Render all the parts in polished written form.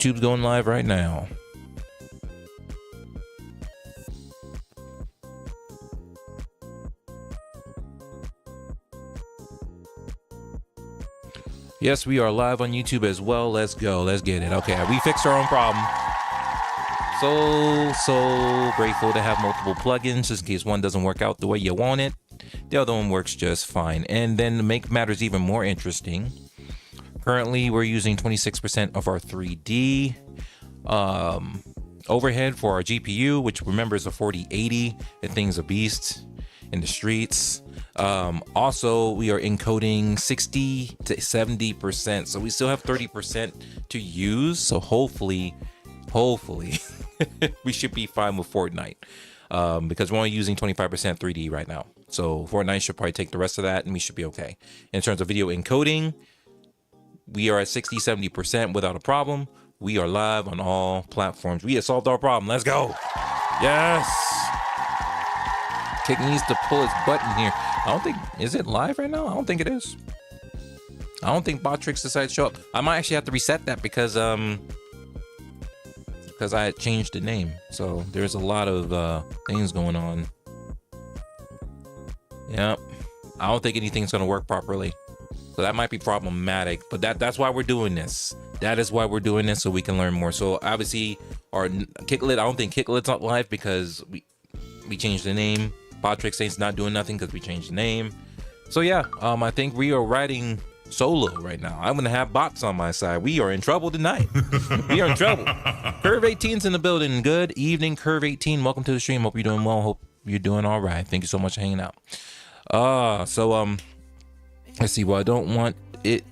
YouTube's going live right now. Yes, we are live on YouTube as well. Let's go. Let's get it. Okay, we fixed our own problem. So grateful to have multiple plugins just in case one doesn't work out the way you want it. The other one works just fine. And then to make matters even more interesting, currently we're using 26% of our 3D overhead for our GPU, which remember is a 4080. That thing's a beast in the streets. Also, we are encoding 60 to 70%, so we still have 30% to use. So hopefully we should be fine with Fortnite, because we're only using 25% 3D right now. So Fortnite should probably take the rest of that and we should be okay. In terms of video encoding, we are at 60-70% without a problem. We are live on all platforms. We have solved our problem. Let's go. Yes. Kick needs to pull his button here. I don't think, is it live right now? I don't think it is. I don't think Botrix decided to show up. I might actually have to reset that because I had changed the name. So there's a lot of things going on. Yep. I don't think anything's gonna work properly. So that might be problematic, but that's why we're doing this. That is why we're doing this, so we can learn more. So obviously our Kicklet, I don't think Kicklet's not live because we changed the name. Botrix ain't not doing nothing because we changed the name. So yeah, I think we are riding solo right now. I'm gonna have bots on my side. We are in trouble tonight. We are in trouble. Curve 18's in the building. Good evening, Curve 18. Welcome to the stream. Hope you're doing well. Hope you're doing all right. Thank you so much for hanging out. Let's see. Well, I don't want it.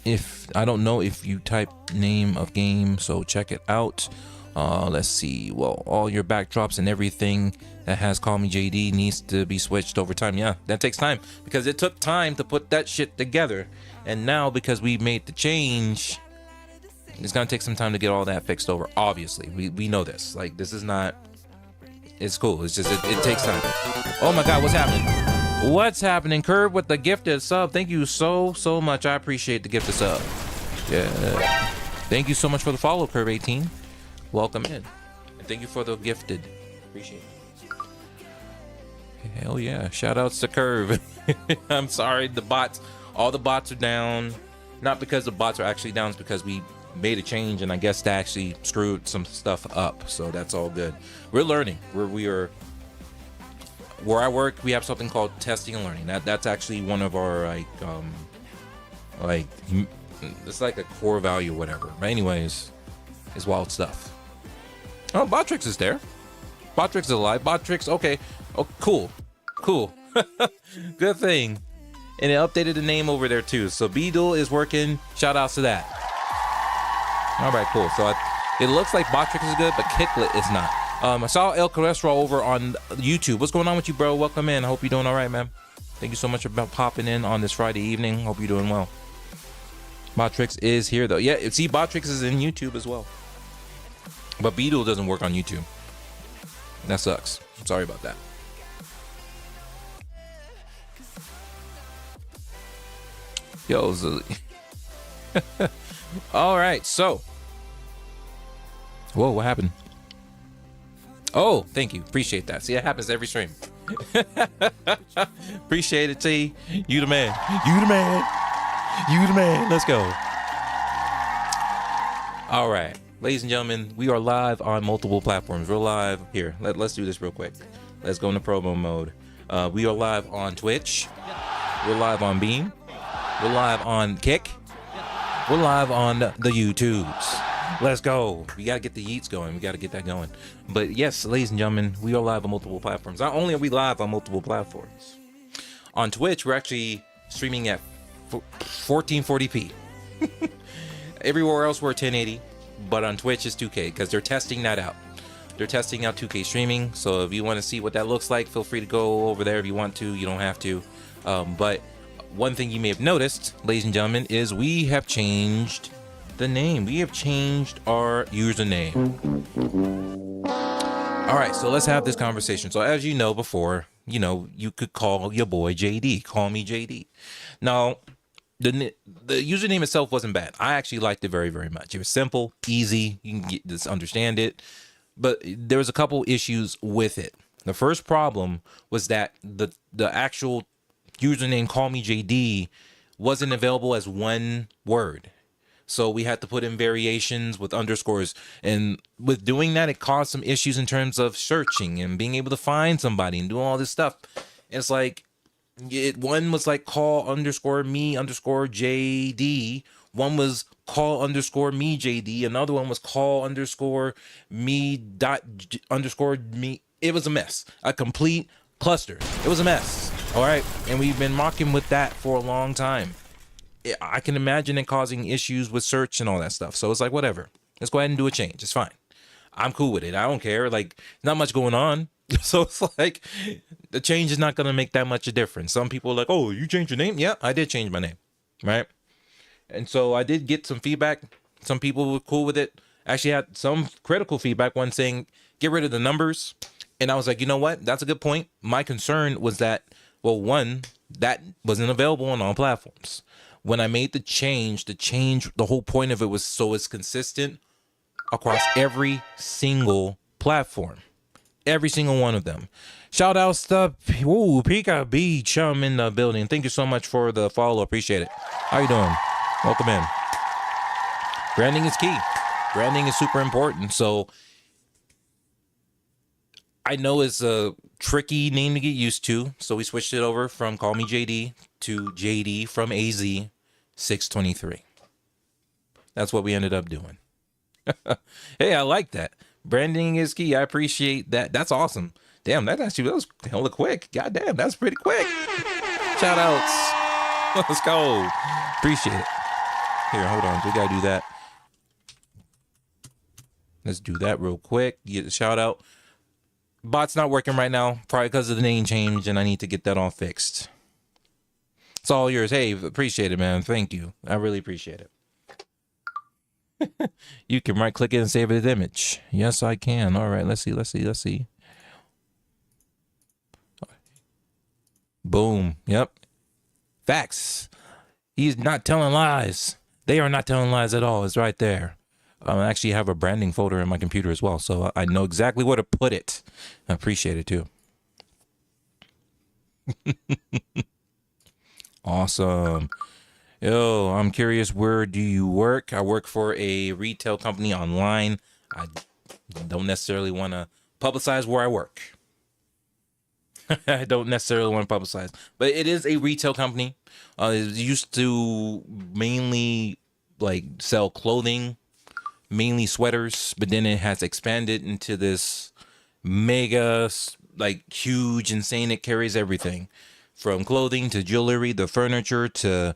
If I don't know if you type name of game, so check it out. Let's see. Well, all your backdrops and everything that has Call Me JD needs to be switched over time. Yeah, that takes time because it took time to put that shit together. And now because we made the change, it's gonna take some time to get all that fixed over. Obviously, we know this. Like, this is not. It's cool. It's just it takes time. Oh my God, what's happening? What's happening? Curve with the gifted sub. Thank you so much. I appreciate the gifted sub. Yeah. Thank you so much for the follow, Curve 18. Welcome in. And thank you for the gifted. Appreciate it. Hell yeah. Shout outs to Curve. I'm sorry, all the bots are down. Not because the bots are actually down, it's because we made a change and I guess that actually screwed some stuff up. So that's all good. We're learning. Where I work, we have something called testing and learning. That's actually one of our it's like a core value or whatever. But anyways, it's wild stuff. Oh, Botrix is there. Botrix is alive. Botrix, okay. Oh, cool. Good thing. And it updated the name over there too. So Beedle is working. Shout outs to that. All right, cool. So it looks like Botrix is good, but Kicklet is not. I saw El Cholesterol over on YouTube. What's going on with you, bro? Welcome in. I hope you're doing all right, man. Thank you so much for popping in on this Friday evening. Hope you're doing well. Botrix is here, though. Yeah, see, Botrix is in YouTube as well. But Beetle doesn't work on YouTube. That sucks. Sorry about that. Yo, Zilly. All right, so. Whoa, what happened? Oh, thank you. Appreciate that. See, it happens every stream. Appreciate it, T. You the man. You the man. You the man. Let's go. All right. Ladies and gentlemen, we are live on multiple platforms. We're live here. Let's do this real quick. Let's go into promo mode. We are live on Twitch. We're live on Beam. We're live on Kick. We're live on the YouTubes. Let's go. We got to get the yeets going. We got to get that going. But yes, ladies and gentlemen, we are live on multiple platforms. Not only are we live on multiple platforms, on Twitch, we're actually streaming at 1440p. Everywhere else, we're 1080. But on Twitch, it's 2K because they're testing that out. They're testing out 2K streaming. So if you want to see what that looks like, feel free to go over there if you want to. You don't have to. But one thing you may have noticed, ladies and gentlemen, is we have changed the name. We have changed our username. All right, so let's have this conversation. So as you know before, you could call your boy JD. Call me JD. Now, the username itself wasn't bad. I actually liked it very, very much. It was simple, easy. You can just understand it. But there was a couple issues with it. The first problem was that the actual username Call Me JD wasn't available as one word. So we had to put in variations with underscores. And with doing that, it caused some issues in terms of searching and being able to find somebody and doing all this stuff. And it's like, one was like call underscore me underscore JD. One was call underscore me JD. Another one was call underscore me dot underscore me. It was a mess. A complete cluster. It was a mess. All right. And we've been mocking with that for a long time. I can imagine it causing issues with search and all that stuff. So it's like, whatever. Let's go ahead and do a change. It's fine. I'm cool with it. I don't care. Like, not much going on. So it's like, the change is not going to make that much a difference. Some people are like, oh, you changed your name? Yeah, I did change my name. Right. And so I did get some feedback. Some people were cool with it. Actually had some critical feedback, one saying, get rid of the numbers. And I was like, you know what? That's a good point. My concern was that, well, one, that wasn't available on all platforms. When I made the change, the whole point of it was so it's consistent across every single platform. Every single one of them. Shout outs to Pika B Chum in the building. Thank you so much for the follow. Appreciate it. How you doing? Welcome in. Branding is key. Branding is super important. So I know it's a tricky name to get used to. So we switched it over from Call Me JD to JD from AZ 623. That's what we ended up doing. Hey, I like that. Branding is key. I appreciate that. That's awesome. Damn, that was hella quick. God damn, that's pretty quick. Shout outs. Let's go. Appreciate it. Here, hold on. We gotta do that. Let's do that real quick. Get a shout out. Bot's not working right now, probably because of the name change, and I need to get that all fixed. It's all yours. Hey, appreciate it, man. Thank you. I really appreciate it. You can right click it and save it as image. Yes, I can. All right, let's see. Boom. Yep. Facts. He's not telling lies. They are not telling lies at all. It's right there. I actually have a branding folder in my computer as well, so I know exactly where to put it. I appreciate it too. Awesome. Yo, I'm curious, where do you work? I work for a retail company online. I don't necessarily want to publicize where I work. I don't necessarily want to publicize, but it is a retail company. It used to mainly like sell clothing, mainly sweaters, but then it has expanded into this mega, like huge, insane. It carries everything from clothing to jewelry, the furniture to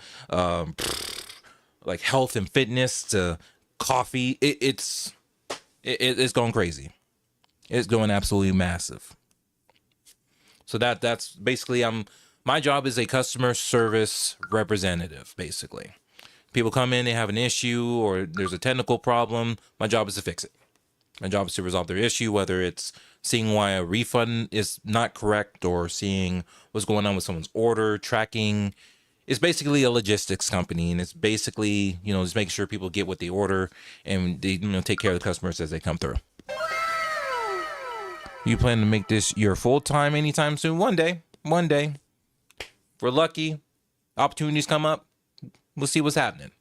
like health and fitness to coffee. It's going crazy. It's going absolutely massive. So that's basically my job is a customer service representative, basically. People come in, they have an issue or there's a technical problem. My job is to fix it. My job is to resolve their issue, whether it's seeing why a refund is not correct or seeing what's going on with someone's order, tracking. It's basically a logistics company, and it's basically, just making sure people get what they order and they take care of the customers as they come through. You plan to make this your full-time anytime soon? One day. If we're lucky, opportunities come up, we'll see what's happening.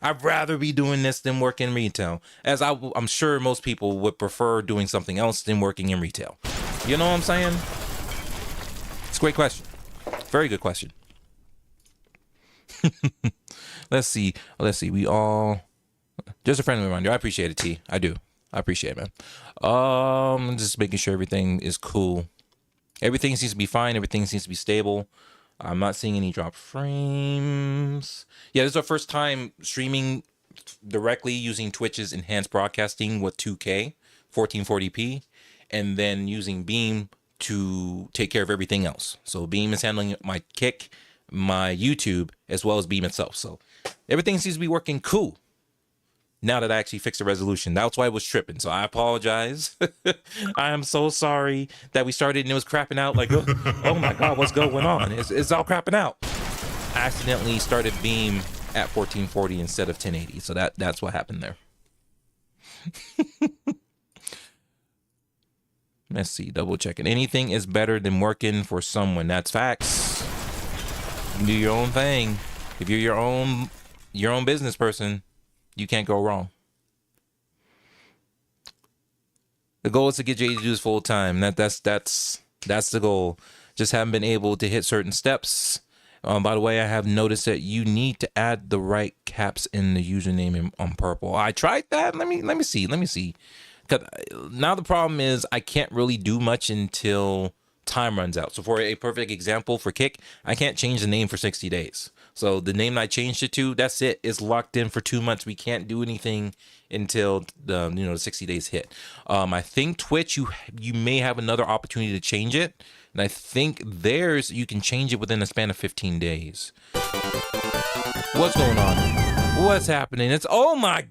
I'd rather be doing this than work in retail, as I'm sure most people would prefer doing something else than working in retail. You know what I'm saying? It's a great question. Very good question. Let's see. We all... Just a friendly reminder. I appreciate it, T. I do. I appreciate it, man. Just making sure everything is cool. Everything seems to be fine. Everything seems to be stable. I'm not seeing any drop frames. Yeah, this is our first time streaming directly using Twitch's enhanced broadcasting with 2K, 1440p, and then using Beam to take care of everything else. So Beam is handling my Kick, my YouTube, as well as Beam itself. So everything seems to be working cool. Now that I actually fixed the resolution. That's why it was tripping. So I apologize. I am so sorry that we started and it was crapping out like, oh my God, what's going on? It's all crapping out. accidentally started Beam at 1440 instead of 1080. So that's what happened there. Let's see, double checking. Anything is better than working for someone. That's facts. You can do your own thing. If you're your own business person, you can't go wrong. The goal is to get JD to do this full time. That's the goal. Just haven't been able to hit certain steps. By the way, I have noticed that you need to add the right caps in the username on purple. I tried that. Let me see. 'Cause now the problem is I can't really do much until time runs out. So for a perfect example for Kick, I can't change the name for 60 days. So the name I changed it to, that's it. It's locked in for 2 months. We can't do anything until the 60 days hit. I think Twitch, you may have another opportunity to change it. And I think theirs, you can change it within a span of 15 days. What's going on? What's happening? It's, oh my...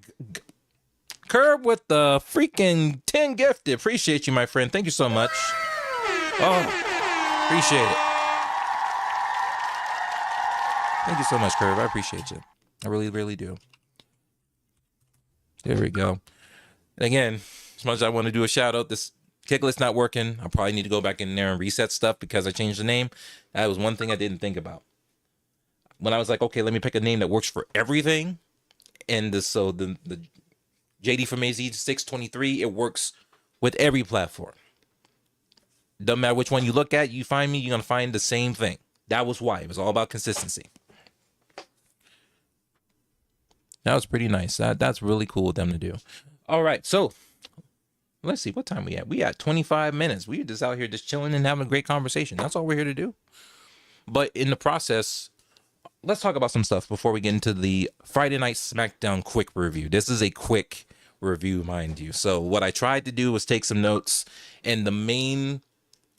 Curb with the freaking 10 gifted. Appreciate you, my friend. Thank you so much. Oh, appreciate it. Thank you so much, Curb. I appreciate you. I really, really do. There we go. And again, as much as I want to do a shout out, this kick list not working. I probably need to go back in there and reset stuff because I changed the name. That was one thing I didn't think about. When I was like, okay, let me pick a name that works for everything. And the JD from AZ 623, it works with every platform. Doesn't matter which one you look at, you find me, you're going to find the same thing. That was why. It was all about consistency. That was pretty nice. That's really cool of them to do. All right, so let's see. What time we at? We at 25 minutes. We're just out here just chilling and having a great conversation. That's all we're here to do. But in the process, let's talk about some stuff before we get into the Friday Night Smackdown quick review. This is a quick review, mind you. So what I tried to do was take some notes, and the main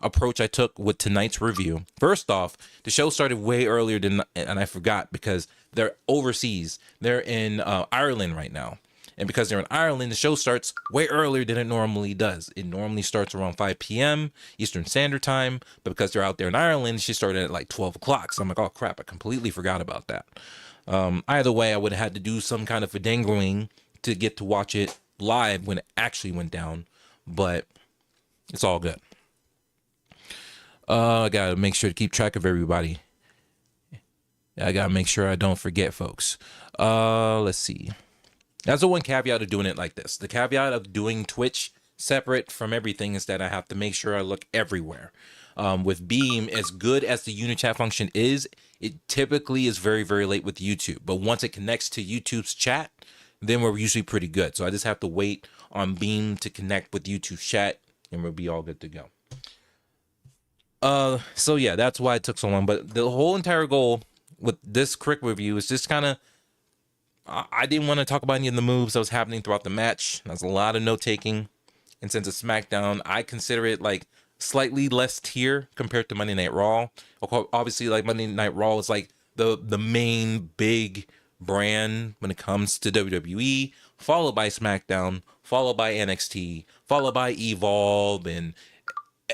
approach I took with tonight's review. First off, the show started way earlier than, and I forgot because they're overseas. They're in Ireland right now. And because they're in Ireland, the show starts way earlier than it normally does. It normally starts around 5 p.m. Eastern Standard Time. But because they're out there in Ireland, she started at like 12 o'clock. So I'm like, oh, crap, I completely forgot about that. Either way, I would have had to do some kind of fidangoing to get to watch it live when it actually went down. But it's all good. I got to make sure to keep track of everybody. I got to make sure I don't forget, folks. Let's see. That's the one caveat of doing it like this. The caveat of doing Twitch separate from everything is that I have to make sure I look everywhere. With Beam, as good as the Unichat function is, it typically is very, very late with YouTube. But once it connects to YouTube's chat, then we're usually pretty good. So I just have to wait on Beam to connect with YouTube's chat, and we'll be all good to go. So yeah, that's why it took so long. But the whole entire goal with this quick review is just kind of, I didn't want to talk about any of the moves that was happening throughout the match. There's a lot of note taking, and since it's SmackDown, I consider it like slightly less tier compared to Monday Night Raw. Obviously, like Monday Night Raw is like the main big brand when it comes to WWE, followed by SmackDown, followed by NXT, followed by Evolve and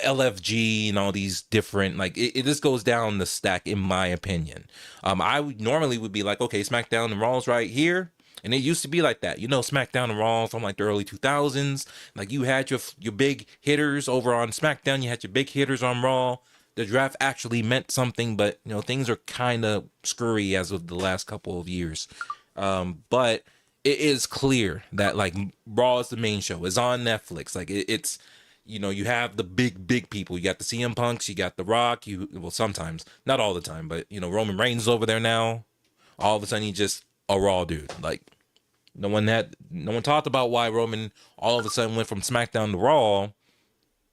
LFG and all these different, like it just goes down the stack in my opinion. I would normally be like, okay, SmackDown and Raw's right here, and it used to be like that, SmackDown and Raw from like the early 2000s. Like you had your big hitters over on SmackDown, you had your big hitters on Raw. The draft actually meant something, but things are kind of screwy as of the last couple of years. But it is clear that like Raw is the main show. It's on Netflix. Like it's you have the big people. You got the CM Punks, you got The Rock, well, sometimes, not all the time, but Roman Reigns is over there now. All of a sudden he's just a Raw dude. Like no one talked about why Roman all of a sudden went from SmackDown to Raw,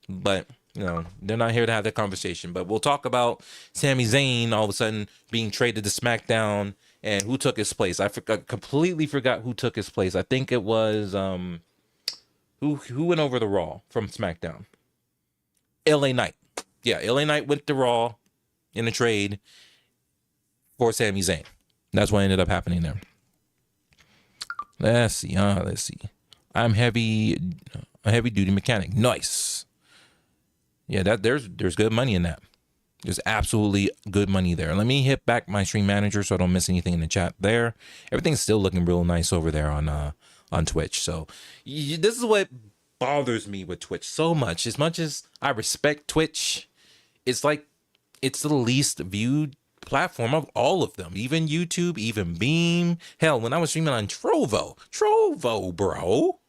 but they're not here to have that conversation. But we'll talk about Sami Zayn all of a sudden being traded to SmackDown and who took his place. I completely forgot who took his place. I think it was who went over the Raw from SmackDown? LA Knight. Yeah, LA Knight went to Raw in a trade for Sami Zayn. That's what ended up happening there. Let's see. I'm a heavy duty mechanic. Nice. Yeah, there's good money in that. There's absolutely good money there. Let me hit back my stream manager so I don't miss anything in the chat there. Everything's still looking real nice over there on Twitch. So this is what bothers me with Twitch so much. As much as I respect Twitch, it's like it's the least viewed platform of all of them. Even YouTube, even Beam. Hell, when I was streaming on Trovo, bro,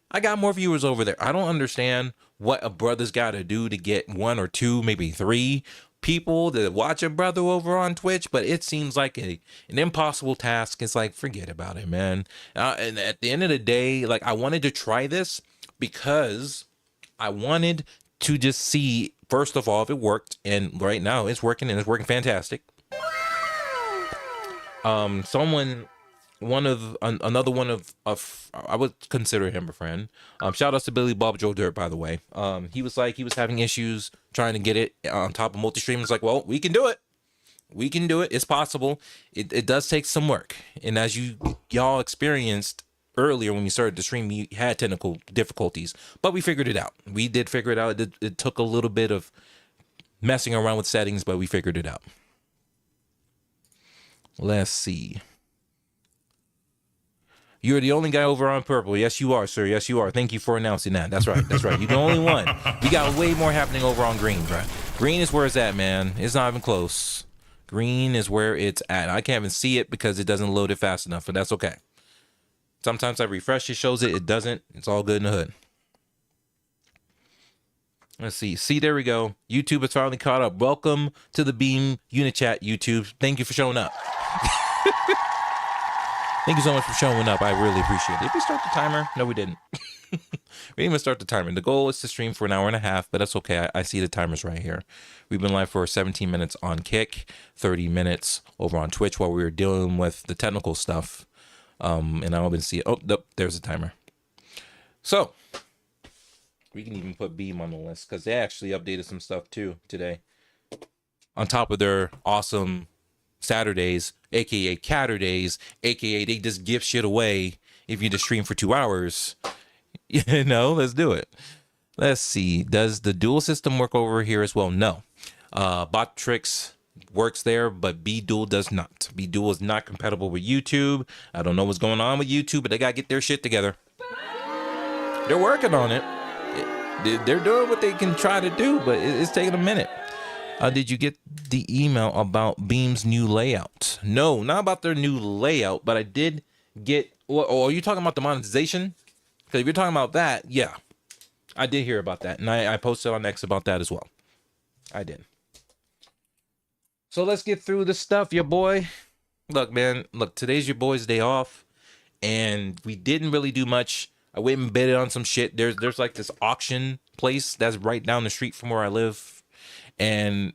I got more viewers over there. I don't understand what a brother's got to do to get 1 or 2, maybe 3 people to watch a brother over on Twitch, but it seems like an impossible task. It's like, forget about it, man. And at the end of the day, like, I wanted to try this because I wanted to just see, first of all, if it worked. And right now it's working, and it's working fantastic. Another one of I would consider him a friend. Shout out to Billy Bob Joe Dirt, by the way. He was having issues trying to get it on top of multi-stream. It's like, well, we can do it. We can do it. It's possible. It does take some work. And as y'all experienced earlier when we started the stream, we had technical difficulties, but we figured it out. We did figure it out. It took a little bit of messing around with settings, but we figured it out. Let's see. You're the only guy over on purple. Yes, you are, sir. Yes, you are. Thank you for announcing that. That's right. That's right. You're the only one. We got way more happening over on green, right? Green is where it's at, man. It's not even close. Green is where it's at. I can't even see it because it doesn't load it fast enough, but that's okay. Sometimes I refresh, it shows it. It doesn't. It's all good in the hood. Let's see. See, there we go. YouTube has finally caught up. Welcome to the Beam Unichat, YouTube. Thank you for showing up. Thank you so much for showing up. I really appreciate it. Did we start the timer? No, we didn't. We didn't even start the timer. The goal is to stream for an hour and a half, but that's okay. I see the timers right here. We've been live for 17 minutes on Kick, 30 minutes over on Twitch while we were dealing with the technical stuff. And I'll even see it. Oh, there's a timer. So we can even put Beam on the list because they actually updated some stuff too today. On top of their awesome Saturdays, aka Catterdays, aka they just give shit away if you just stream for 2 hours. You know, let's do it. Let's see. Does the dual system work over here as well? No. Bot Tricks works there, but B-Dual does not. B-Dual is not compatible with YouTube. I don't know what's going on with YouTube, but they gotta get their shit together. They're working on it. They're doing what they can try to do, but it's taking a minute. Did you get the email about Beam's new layout? No, not about their new layout, but I did get... Or are you talking about the monetization? Because if you're talking about that, yeah. I did hear about that, and I posted on X about that as well. I did. So let's get through the stuff, your boy. Look, man. Look, today's your boy's day off, and we didn't really do much. I went and bid on some shit. There's like this auction place that's right down the street from where I live, and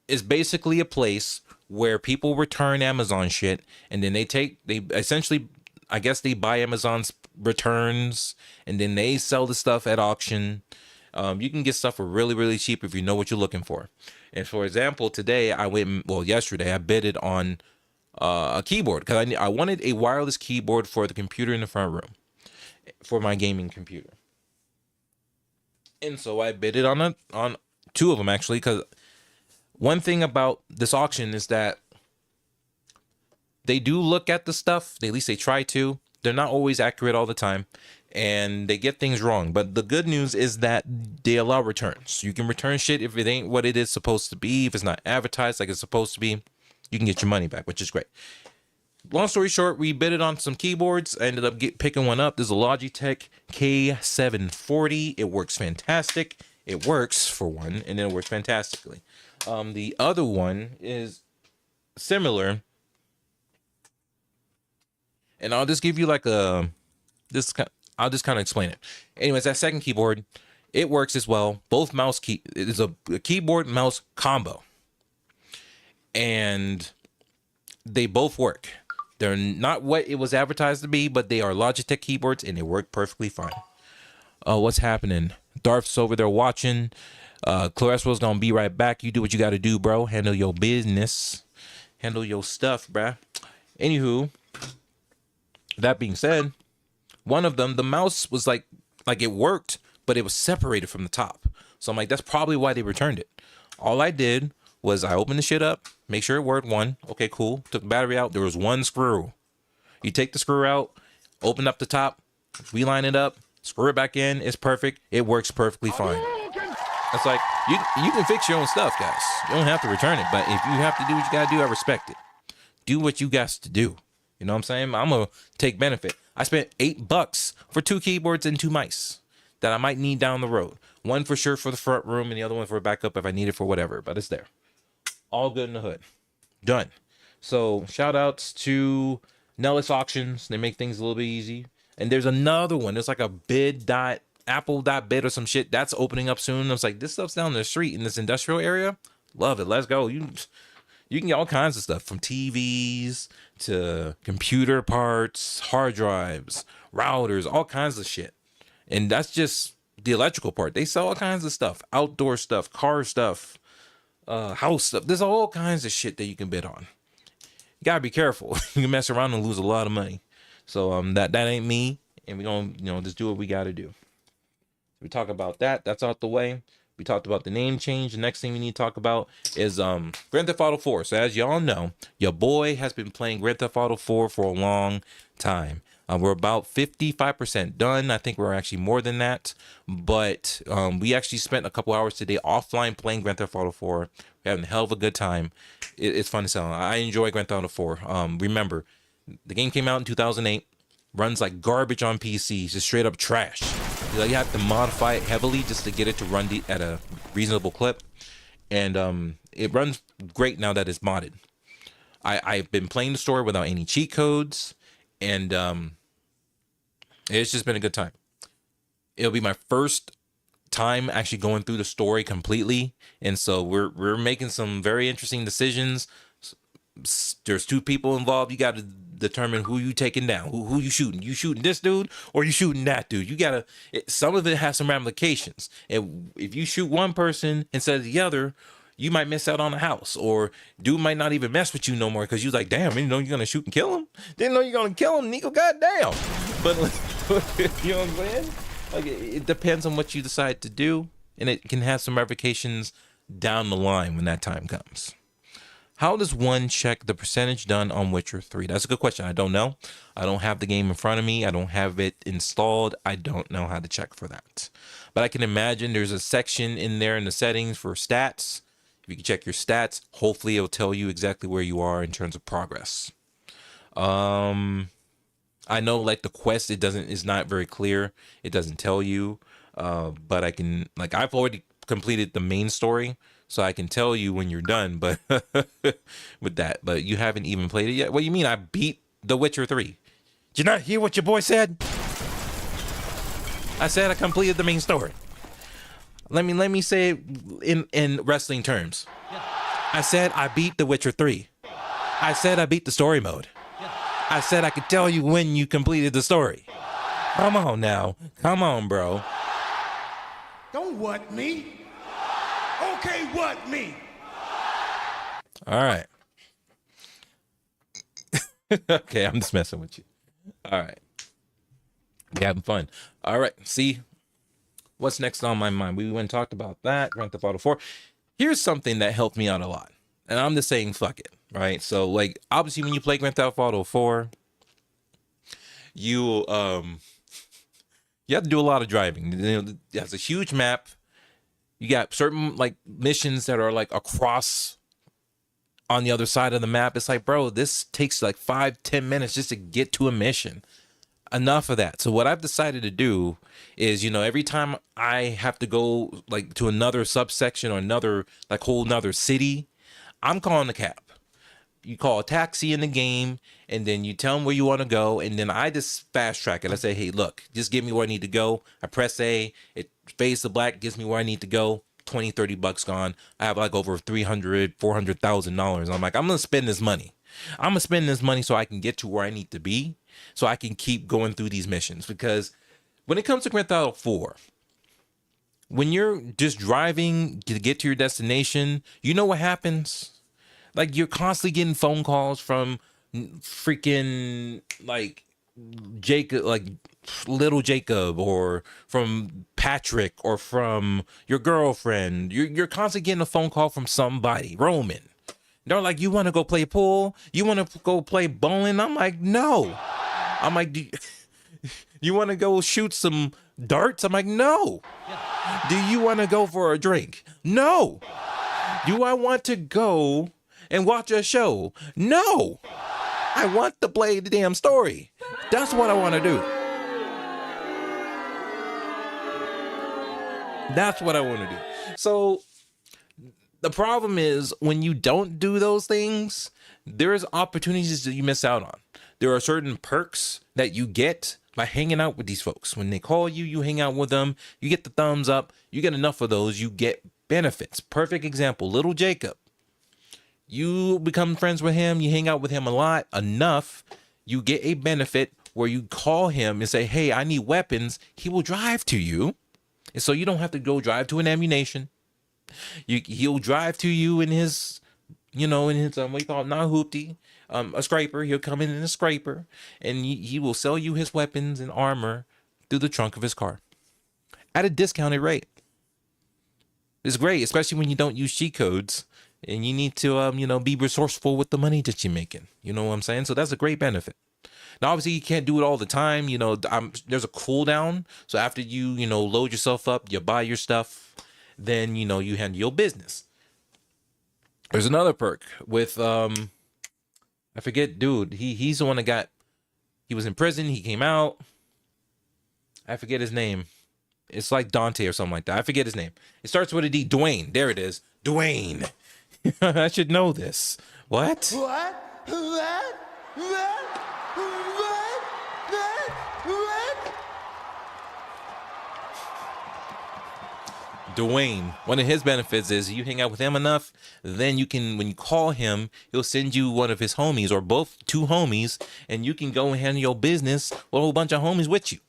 it's basically a place where people return Amazon shit, and then they essentially, I guess they buy Amazon's returns, and then they sell the stuff at auction. You can get stuff for really, really cheap if you know what you're looking for. And for example, yesterday I bidded on a keyboard because I wanted a wireless keyboard for the computer in the front room for my gaming computer. And so I bidded on 2 of them actually, because one thing about this auction is that they do look at the stuff. At least they try to. They're not always accurate all the time, and they get things wrong. But the good news is that they allow returns. You can return shit if it ain't what it is supposed to be. If it's not advertised like it's supposed to be, you can get your money back, which is great. Long story short, we bidded on some keyboards. I ended up picking one up. There's a Logitech K740. It works fantastic. It works for one, and then it works fantastically. The other one is similar, and I'll just give you like I'll just kind of explain it. Anyways, that second keyboard, it works as well. Both it is a keyboard mouse combo, and they both work. They're not what it was advertised to be, but they are Logitech keyboards, and they work perfectly fine. What's happening? Darth's over there watching. Clarespo's gonna be right back. You do what you gotta do, bro. Handle your business. Handle your stuff, bruh. Anywho, that being said, one of them, the mouse was like it worked, but it was separated from the top. So I'm like, that's probably why they returned it. All I did was I opened the shit up, make sure it worked. One, okay, cool. Took the battery out. There was one screw. You take the screw out, open up the top, reline it up, screw it back in. It's perfect. It works perfectly fine. It's like you can fix your own stuff, guys. You don't have to return it, but if you have to do what you gotta do, I respect it. Do what you got to do. You know what I'm saying? I'm gonna take benefit. I spent $8 for 2 keyboards and 2 mice that I might need down the road. One for sure for the front room, and the other one for backup if I need it for whatever. But it's there. All good in the hood. Done. So shout outs to Nellis Auctions. They make things a little bit easy. And there's another one. There's like a Apple.bid or some shit that's opening up soon. I was like, this stuff's down the street in this industrial area. Love it. Let's go. You can get all kinds of stuff from TVs to computer parts, hard drives, routers, all kinds of shit. And that's just the electrical part. They sell all kinds of stuff, outdoor stuff, car stuff, house stuff. There's all kinds of shit that you can bid on. You gotta be careful. You can mess around and lose a lot of money. So that ain't me, and we gonna just do what we gotta do. We talk about that. That's out the way. We talked about the name change. The next thing we need to talk about is Grand Theft Auto 4. So as y'all know, your boy has been playing Grand Theft Auto 4 for a long time. We're about 55% done. I think we're actually more than that. But we actually spent a couple hours today offline playing Grand Theft Auto 4. We're having a hell of a good time. It's fun to sell. I enjoy Grand Theft Auto 4. Remember, the game came out in 2008. Runs like garbage on PC. Just straight up trash. You have to modify it heavily just to get it to run at a reasonable clip. And it runs great now that it's modded. I've been playing the story without any cheat codes. And it's just been a good time. It'll be my first time actually going through the story completely. And so we're making some very interesting decisions. There's 2 people involved. You got to determine who you taking down, who you shooting. You shooting this dude or you shooting that dude. You gotta. Some of it has some ramifications. And if you shoot one person instead of the other, you might miss out on a house, or dude might not even mess with you no more because you're like, damn, you know you're gonna shoot and kill him. Didn't know you're gonna kill him, Nico. Goddamn. But you know what I'm saying? Like it depends on what you decide to do, and it can have some ramifications down the line when that time comes. How does one check the percentage done on Witcher 3? That's a good question. I don't know. I don't have the game in front of me. I don't have it installed. I don't know how to check for that. But I can imagine there's a section in there in the settings for stats. If you can check your stats, hopefully it'll tell you exactly where you are in terms of progress. I know like the quest, it's not very clear. It doesn't tell you. But I can, like, I've already completed the main story. So I can tell you when you're done, but with that, but you haven't even played it yet. What do you mean? I beat The Witcher 3. Did you not hear what your boy said? I said I completed the main story. Let me say it in wrestling terms. I said I beat The Witcher 3. I said I beat the story mode. I said I could tell you when you completed the story. Come on now. Come on, bro. Don't what me. Okay, what me? All right. Okay, I'm just messing with you. All right. We having fun. All right. See, what's next on my mind? We went and talked about that. Grand Theft Auto 4. Here's something that helped me out a lot. And I'm just saying, fuck it. Right? So, like, obviously, when you play Grand Theft Auto 4, you have to do a lot of driving. You know, it has a huge map. You got certain like missions that are like across on the other side of the map. It's like, bro, this takes like 5-10 minutes just to get to a mission. Enough of that. So what I've decided to do is, you know, every time I have to go like to another subsection or another like whole nother city, I'm calling a cab. You call a taxi in the game, and then you tell them where you want to go, and then I just fast track it. I say, hey, look, just get me where I need to go. I press A, it fades to black, gives me where I need to go. $20-$30 gone. I have like over $300,000-$400,000. I'm like, I'm gonna spend this money. I'm gonna spend this money so I can get to where I need to be, so I can keep going through these missions. Because when it comes to Grand Theft Auto 4, when you're just driving to get to your destination, you know what happens? Like, you're constantly getting phone calls from freaking like Jacob, like little Jacob or from Patrick or from your girlfriend. You're constantly getting a phone call from somebody, Roman. They're like, you want to go play pool? You want to go play bowling? I'm like, no. I'm like, you want to go shoot some darts? I'm like, no. Do you want to go for a drink? No. Do I want to go and watch a show? No. I want to play the damn story. That's what I want to do. That's what I want to do. So the problem is when you don't do those things, there's opportunities that you miss out on. There are certain perks that you get by hanging out with these folks. When they call you, you hang out with them, you get the thumbs up, you get enough of those, you get benefits. Perfect example, little Jacob. You become friends with him, you hang out with him a lot, enough, you get a benefit where you call him and say, hey, I need weapons. He will drive to you. And so you don't have to go drive to an ammunition. He'll drive to you in his, what do you call it, not a hoopty, a scraper. He'll come in a scraper, and he will sell you his weapons and armor through the trunk of his car at a discounted rate. It's great, especially when you don't use cheat codes and you need to, be resourceful with the money that you're making. You know what I'm saying? So that's a great benefit. Now, obviously, you can't do it all the time. There's a cooldown. So after you, load yourself up, you buy your stuff, then, you handle your business. There's another perk with, I forget, dude. He's the one that he was in prison. He came out. I forget his name. It's like Dante or something like that. I forget his name. It starts with a D. Dwayne. There it is. Dwayne. I should know this. What? Dwayne, one of his benefits is you hang out with him enough, then you can, when you call him, he'll send you one of his homies or both two homies, and you can go and handle your business with a whole bunch of homies with you.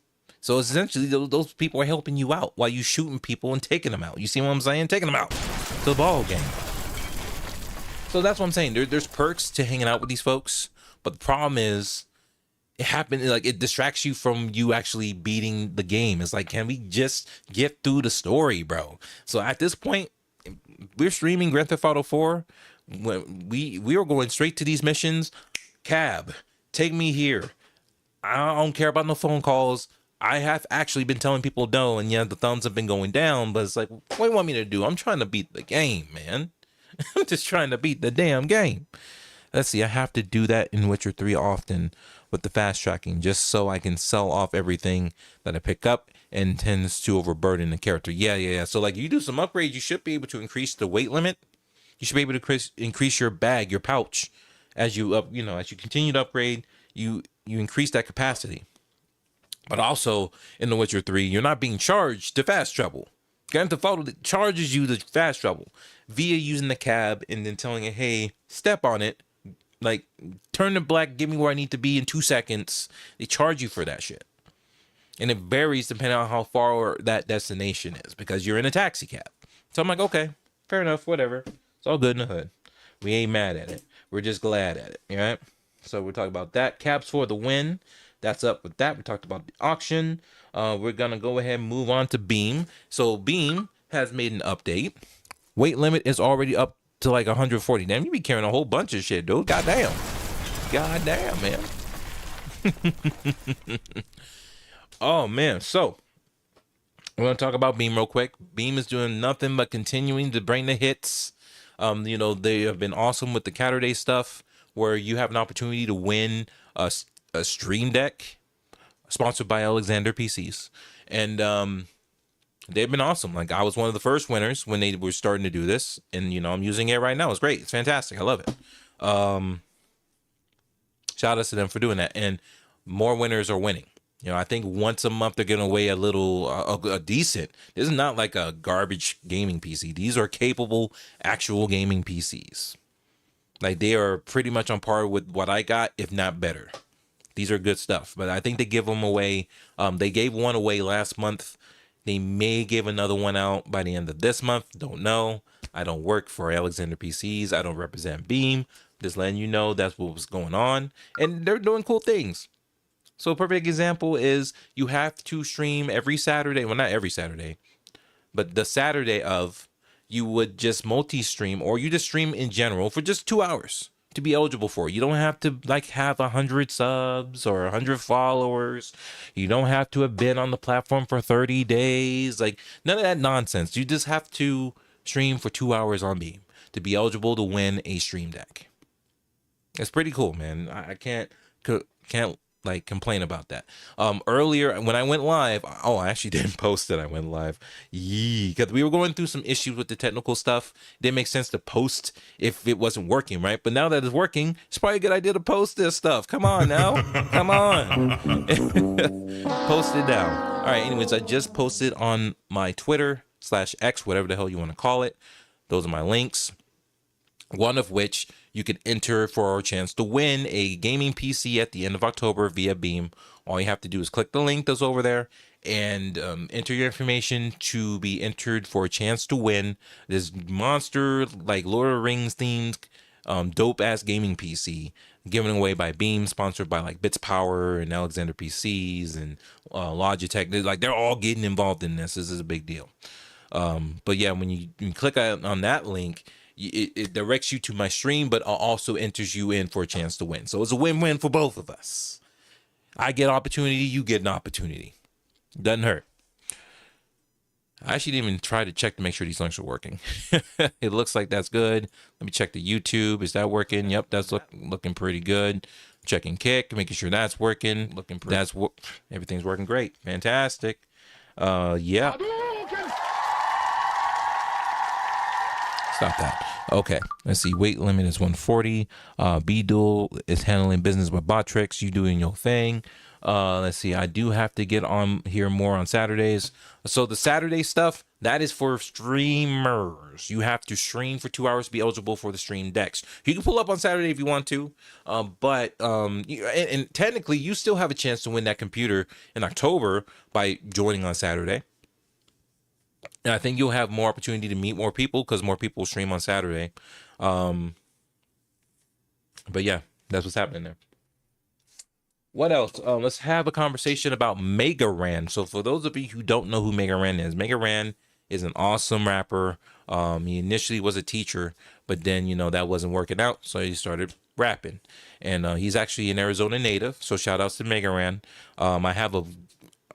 So essentially, those people are helping you out while you shooting people and taking them out. You see what I'm saying? Taking them out to the ball game. So that's what I'm saying. There's perks to hanging out with these folks, but the problem is, it distracts you from you actually beating the game. It's like, can we just get through the story, bro? So at this point, we're streaming Grand Theft Auto 4. When we are going straight to these missions. Cab, take me here. I don't care about no phone calls. I have actually been telling people no, and yeah, the thumbs have been going down, but it's like, what do you want me to do? I'm trying to beat the game, man. I'm just trying to beat the damn game. Let's see, I have to do that in Witcher 3 often with the fast tracking, just so I can sell off everything that I pick up and tends to overburden the character. Yeah. So like you do some upgrades, you should be able to increase the weight limit. You should be able to increase your bag, your pouch, as you as you continue to upgrade, you increase that capacity. But also in The Witcher 3, you're not being charged to fast travel. Grand Theft Auto charges you to fast travel via using the cab and then telling it, hey, step on it. Like, turn to black, get me where I need to be in 2 seconds. They charge you for that shit. And it varies depending on how far that destination is because you're in a taxi cab. So I'm like, okay, fair enough, whatever. It's all good in the hood. We ain't mad at it. We're just glad at it, all right? So we're talking about that. Cabs for the win. That's up with that. We talked about the auction. We're going to go ahead and move on to Beam. So Beam has made an update. Weight limit is already up to like 140. Damn, you be carrying a whole bunch of shit, dude. Goddamn, man. Oh, man. So we're going to talk about Beam real quick. Beam is doing nothing but continuing to bring the hits. They have been awesome with the Saturday stuff where you have an opportunity to win a Stream Deck sponsored by Alexander PCs. And they've been awesome. Like, I was one of the first winners when they were starting to do this. And, I'm using it right now. It's great. It's fantastic. I love it. Shout out to them for doing that. And more winners are winning. I think once a month they're giving away a little, a decent. This is not like a garbage gaming PC. These are capable, actual gaming PCs. Like, they are pretty much on par with what I got, if not better. These are good stuff. But I think they give them away. They gave one away last month. They may give another one out by the end of this month. Don't know. I don't work for Alexander PCs. I don't represent Beam. Just letting you know that's what was going on. And they're doing cool things. So a perfect example is you have to stream every Saturday. Well, not every Saturday, but the Saturday of, you would just multi-stream, or you just stream in general for just 2 hours to be eligible for it. You don't have to like have 100 subs or 100 followers. You don't have to have been on the platform for 30 days. Like none of that nonsense. You just have to stream for 2 hours on Beam to be eligible to win a stream deck. It's pretty cool, man. I can't like complain about that. Earlier when I went live, I actually didn't post that I went live. Because we were going through some issues with the technical stuff. It didn't make sense to post if it wasn't working, right? But now that it's working, it's probably a good idea to post this stuff. Come on now. Come on. Post it down. All right, anyways, I just posted on my Twitter/X, whatever the hell you want to call it. Those are my links. One of which you can enter for a chance to win a gaming PC at the end of October via Beam. All you have to do is click the link that's over there and enter your information to be entered for a chance to win this monster, like Lord of the Rings themed, dope ass gaming PC given away by Beam, sponsored by like Bits Power and Alexander PCs and Logitech. Like they're all getting involved in this. This is a big deal. But yeah, when you click on that link, it directs you to my stream, but also enters you in for a chance to win. So it's a win-win for both of us. I get opportunity, you get an opportunity. Doesn't hurt. I actually didn't even try to check to make sure these links are working. It looks like that's good. Let me check the YouTube. Is that working? Yep, that's looking pretty good. Checking Kick, making sure that's working. Everything's working great. Fantastic. Yeah. Stop that. Okay, let's see. Weight limit is 140. B-Dual is handling business with Botrix. You doing your thing. Let's see. I do have to get on here more on Saturdays. So the Saturday stuff, that is for streamers. You have to stream for 2 hours to be eligible for the stream decks. You can pull up on Saturday if you want to, but and technically you still have a chance to win that computer in October by joining on Saturday. And I think you'll have more opportunity to meet more people because more people stream on Saturday. But yeah, that's what's happening there. What else? Let's have a conversation about Mega Ran. So for those of you who don't know who Mega Ran is an awesome rapper. He initially was a teacher, but then, that wasn't working out. So he started rapping. And he's actually an Arizona native. So shout outs to Mega Ran.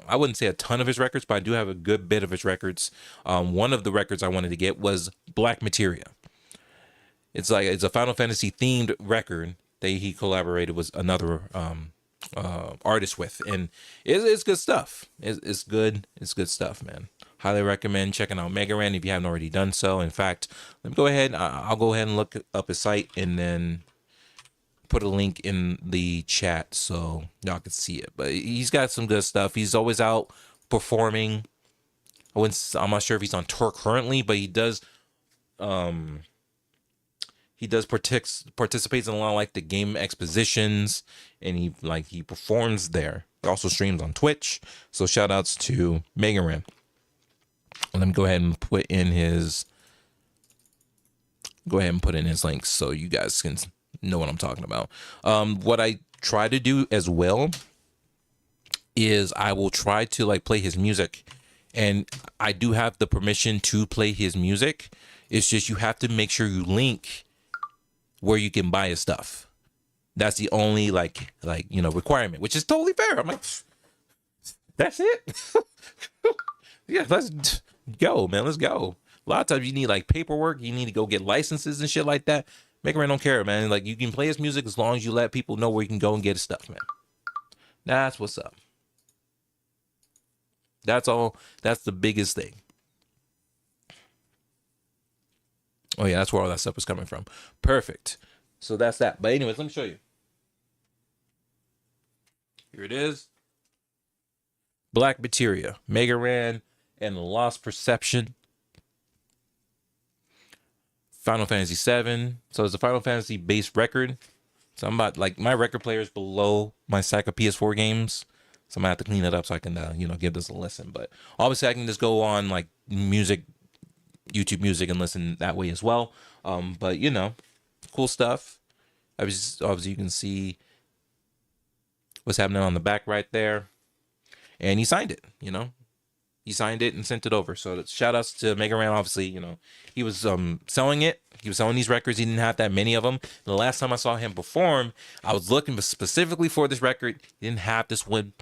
I wouldn't say a ton of his records, but I do have a good bit of his records. One of the records I wanted to get was Black Materia. It's a Final Fantasy themed record that he collaborated with another artist with, and it's good stuff. It's good stuff, man. Highly recommend checking out Mega Ran if you haven't already done so. In fact, let me go ahead. I'll go ahead and look up his site and then put a link in the chat so y'all can see it. But he's got some good stuff. He's always out performing. I'm not sure if he's on tour currently, but he does participates in a lot of like the game expositions, and he performs there. He also streams on Twitch. So shout outs to Mega Ran. Let me go ahead and put in his links so you guys can know what I'm talking about. What I try to do as well is I will try to like play his music, and I do have the permission to play his music. It's just you have to make sure you link where you can buy his stuff. That's the only requirement, which is totally fair. I'm like, that's it. Yeah, let's go, man. Let's go. A lot of times you need like paperwork. You need to go get licenses and shit like that. Mega Ran don't care, man. Like, you can play his music as long as you let people know where you can go and get his stuff, man. That's what's up. That's all. That's the biggest thing. Oh yeah, that's where all that stuff was coming from. Perfect. So that's that. But anyways, let me show you. Here it is. Black Materia, Mega Ran, and Lost Perception. Final Fantasy 7. So it's a Final Fantasy based record. So I'm about, like, my record player is below my stack of PS4 games. So I'm gonna have to clean it up so I can, give this a listen. But obviously I can just go on like music, YouTube Music, and listen that way as well. But cool stuff. Obviously you can see what's happening on the back right there. And he signed it, He signed it and sent it over. So shout outs to Mega Ran. Obviously, he was selling it. He was selling these records. He didn't have that many of them. And the last time I saw him perform, I was looking specifically for this record. He didn't have this one,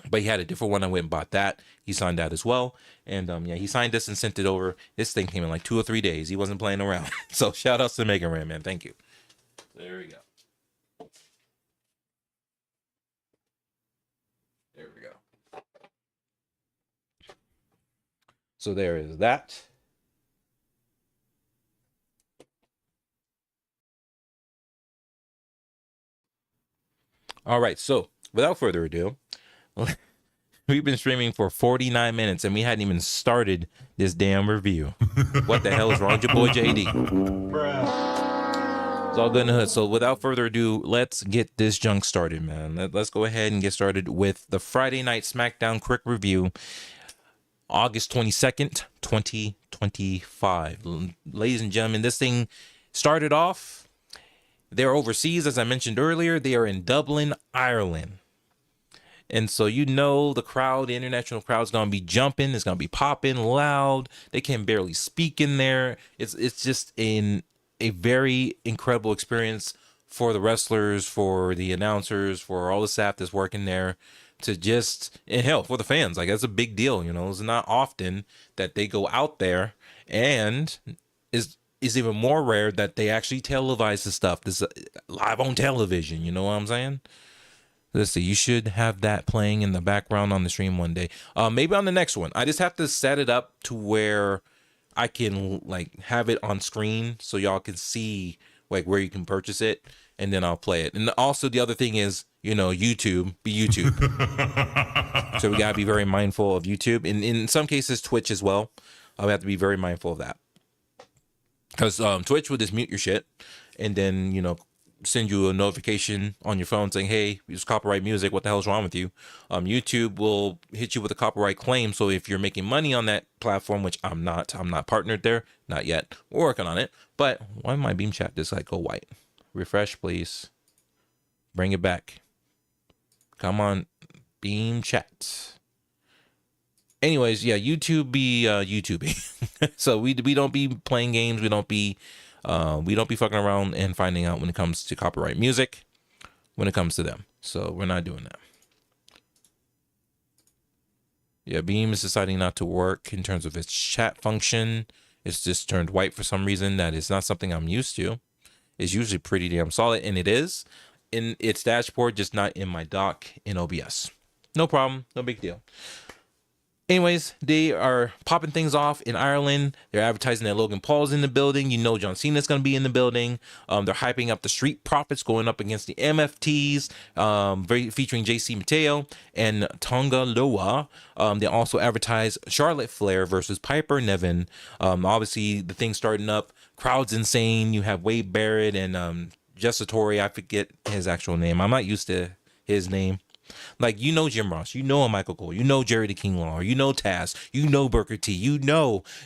but he had a different one. I went and bought that. He signed that as well. And he signed this and sent it over. This thing came in like 2 or 3 days. He wasn't playing around. So shout outs to Mega Ran, man. Thank you. There we go. There we go. So there is that. All right. So without further ado, we've been streaming for 49 minutes and we hadn't even started this damn review. What the hell is wrong with your boy JD? It's all good in the hood. So without further ado, let's get this junk started, man. Let's go ahead and get started with the Friday Night Smackdown quick review. August 22nd, 2025. Ladies and gentlemen, this thing started off. They're overseas, as I mentioned earlier. They are in Dublin, Ireland. And so the crowd, the international crowd's going to be jumping. It's going to be popping loud. They can barely speak in there. It's just a very incredible experience for the wrestlers, for the announcers, for all the staff that's working there, and hell, for the fans. Like, that's a big deal. It's not often that they go out there, and is even more rare that they actually televise the stuff. This live on television. You know what I'm saying? Let's see. You should have that playing in the background on the stream one day. Maybe on the next one. I just have to set it up to where I can have it on screen so y'all can see where you can purchase it, and then I'll play it. And also the other thing is, YouTube, be YouTube. So we gotta be very mindful of YouTube, and in some cases Twitch as well. We have to be very mindful of that, because Twitch will just mute your shit, and then send you a notification on your phone saying, hey, it's copyright music, what the hell's wrong with you? YouTube will hit you with a copyright claim. So if you're making money on that platform, which I'm not partnered there, not yet, we're working on it. But why my beam chat just go white? Refresh, please. Bring it back. Come on, beam chat. Anyways, yeah, YouTube be YouTubing. So we don't be playing games. We don't be fucking around and finding out when it comes to copyright music, when it comes to them. So we're not doing that. Yeah, Beam is deciding not to work in terms of its chat function. It's just turned white for some reason. That is not something I'm used to. It's usually pretty damn solid, and it is in its dashboard, just not in my dock in OBS. No problem, no big deal. Anyways, they are popping things off in Ireland. They're advertising that Logan Paul's in the building. John Cena's going to be in the building. They're hyping up the Street Profits going up against the MFTs, featuring JC Mateo and Tonga Loa. They also advertise Charlotte Flair versus Piper Niven. Obviously, the thing's starting up. Crowd's insane. You have Wade Barrett and Jessatori. I forget his actual name. I'm not used to his name. Jim Ross, Michael Cole, Jerry the King Lawler, Taz, Booker T,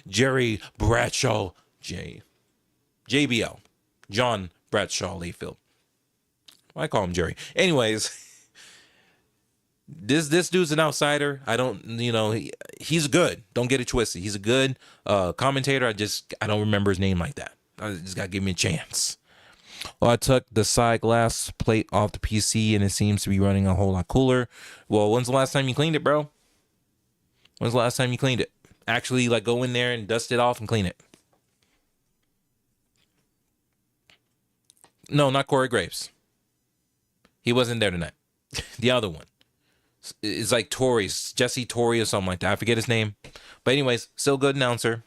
Jerry Bradshaw, JBL, John Bradshaw Layfield. I call him Jerry. Anyways, this dude's an outsider. I don't, he's good. Don't get it twisted. He's a good commentator. I don't remember his name like that. I just gotta give me a chance. Well, I took the side glass plate off the PC and it seems to be running a whole lot cooler. Well, when's the last time you cleaned it, bro? When's the last time you cleaned it? Actually, go in there and dust it off and clean it. No, not Corey Graves. He wasn't there tonight. The other one. It's Torrey's, Jesse Torrey or something like that. I forget his name. But anyways, still good announcer.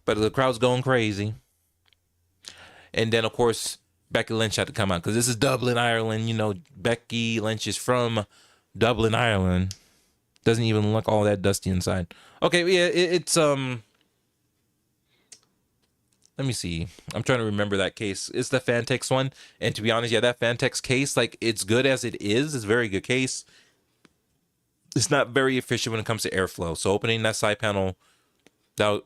But the crowd's going crazy. And then, of course, Becky Lynch had to come out because this is Dublin, Ireland. Becky Lynch is from Dublin, Ireland. Doesn't even look all that dusty inside. Okay, yeah, it's let me see. I'm trying to remember that case. It's the Fantex one. And to be honest, yeah, that Fantex case, it's good as it is. It's a very good case. It's not very efficient when it comes to airflow. So opening that side panel, that'll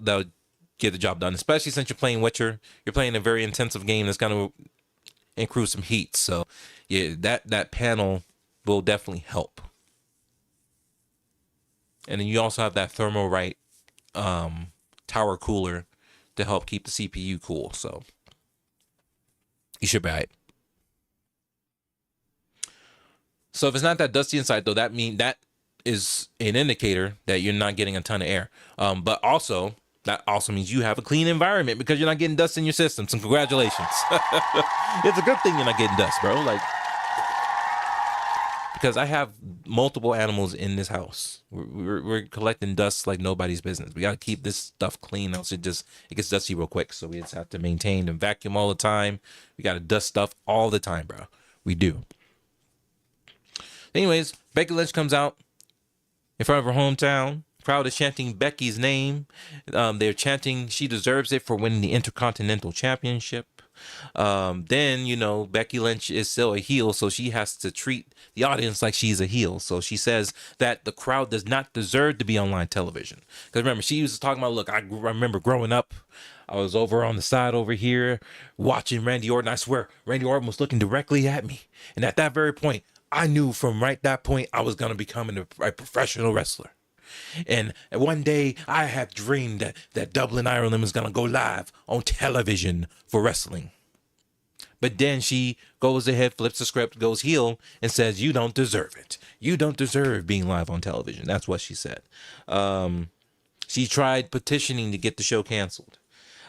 get the job done, especially since you're playing Witcher. You're playing a very intensive game that's going to and crew some heat. So yeah, that panel will definitely help. And then you also have that Thermalright tower cooler to help keep the CPU cool. So you should buy it. So if it's not that dusty inside, though, that is an indicator that you're not getting a ton of air. But also, that also means you have a clean environment because you're not getting dust in your system. So congratulations. It's a good thing you're not getting dust, bro. Like, because I have multiple animals in this house. We're collecting dust like nobody's business. We got to keep this stuff clean, else it gets dusty real quick. So we just have to maintain and vacuum all the time. We got to dust stuff all the time, bro. We do. Anyways, Becky Lynch comes out in front of her hometown. Crowd is chanting Becky's name. They're chanting she deserves it for winning the Intercontinental Championship. Then, you know, Becky Lynch is still a heel, so she has to treat the audience like she's a heel. So she says that the crowd does not deserve to be on live television. Because remember, she was talking about, look, I remember growing up, I was over on the side over here watching Randy Orton. I swear, Randy Orton was looking directly at me. And at that very point, I knew from right that point I was going to become a professional wrestler. And one day I had dreamed that Dublin, Ireland was going to go live on television for wrestling. But then she goes ahead, flips the script, goes heel, and says, you don't deserve it. You don't deserve being live on television. That's what she said. She tried petitioning to get the show canceled.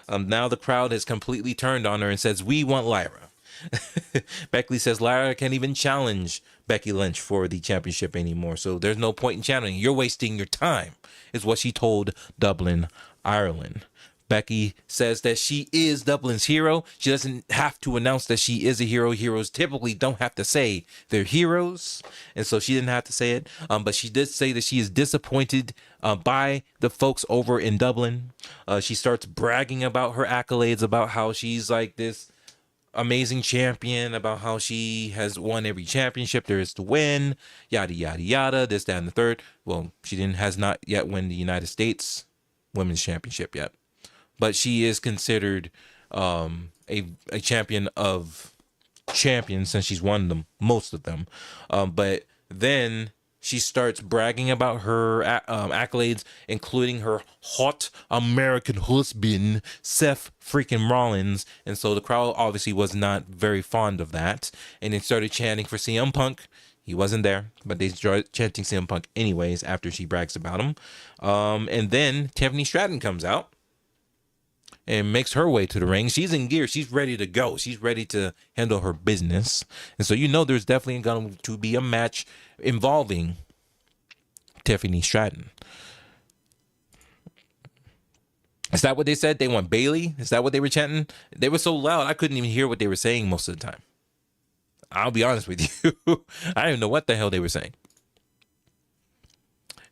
Now the crowd has completely turned on her and says, we want Lyra. Becky says Lyra can't even challenge Becky Lynch for the championship anymore, so there's no point in challenging. You're wasting your time, is what she told Dublin, Ireland. Becky says that she is Dublin's hero. She doesn't have to announce that she is a hero. Heroes typically don't have to say they're heroes, and so she didn't have to say it. But she did say that she is disappointed by the folks over in Dublin. She starts bragging about her accolades, about how she's like this amazing champion, about how she has won every championship there is to win, yada yada yada, this, that, and the third. Well, she has not yet won the United States Women's Championship yet, but she is considered a champion of champions since she's won them, most of them. But then she starts bragging about her accolades, including her hot American husband, Seth freaking Rollins. And so the crowd obviously was not very fond of that. And they started chanting for CM Punk. He wasn't there, but they started chanting CM Punk anyways after she brags about him. And then Tiffany Stratton comes out and makes her way to the ring. She's in gear. She's ready to go. She's ready to handle her business. And so you know there's definitely going to be a match involving Tiffany Stratton. Is that what they said? They want Bailey? Is that what they were chanting? They were so loud I couldn't even hear what they were saying most of the time. I'll be honest with you. I don't even know what the hell they were saying.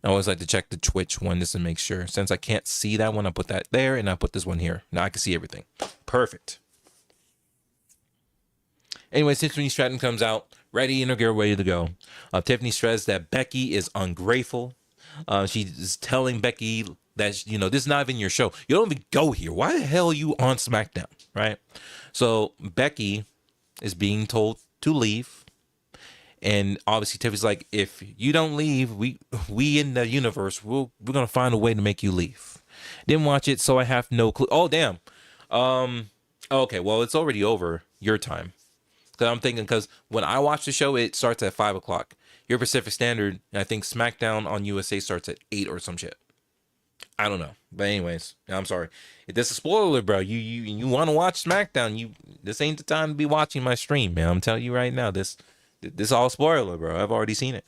I always like to check the Twitch one just to make sure. Since I can't see that one, I put that there and I put this one here. Now I can see everything. Perfect. Anyway, Tiffany Stratton comes out, ready in her gear, ready to go. Tiffany says that Becky is ungrateful. She's telling Becky that, you know, this is not even your show. You don't even go here. Why the hell are you on Smackdown, right? So Becky is being told to leave. And obviously Tiffany's like, if you don't leave, we in the universe, we're going to find a way to make you leave. Didn't watch it, so I have no clue. Oh, damn. Okay, well, it's already over your time. Because I'm thinking, because when I watch the show, it starts at 5 o'clock. Your Pacific Standard, and I think SmackDown on USA starts at 8 or some shit. I don't know. But anyways, I'm sorry. This is a spoiler, bro. You want to watch SmackDown, this ain't the time to be watching my stream, man. I'm telling you right now, this all spoiler, bro. I've already seen it.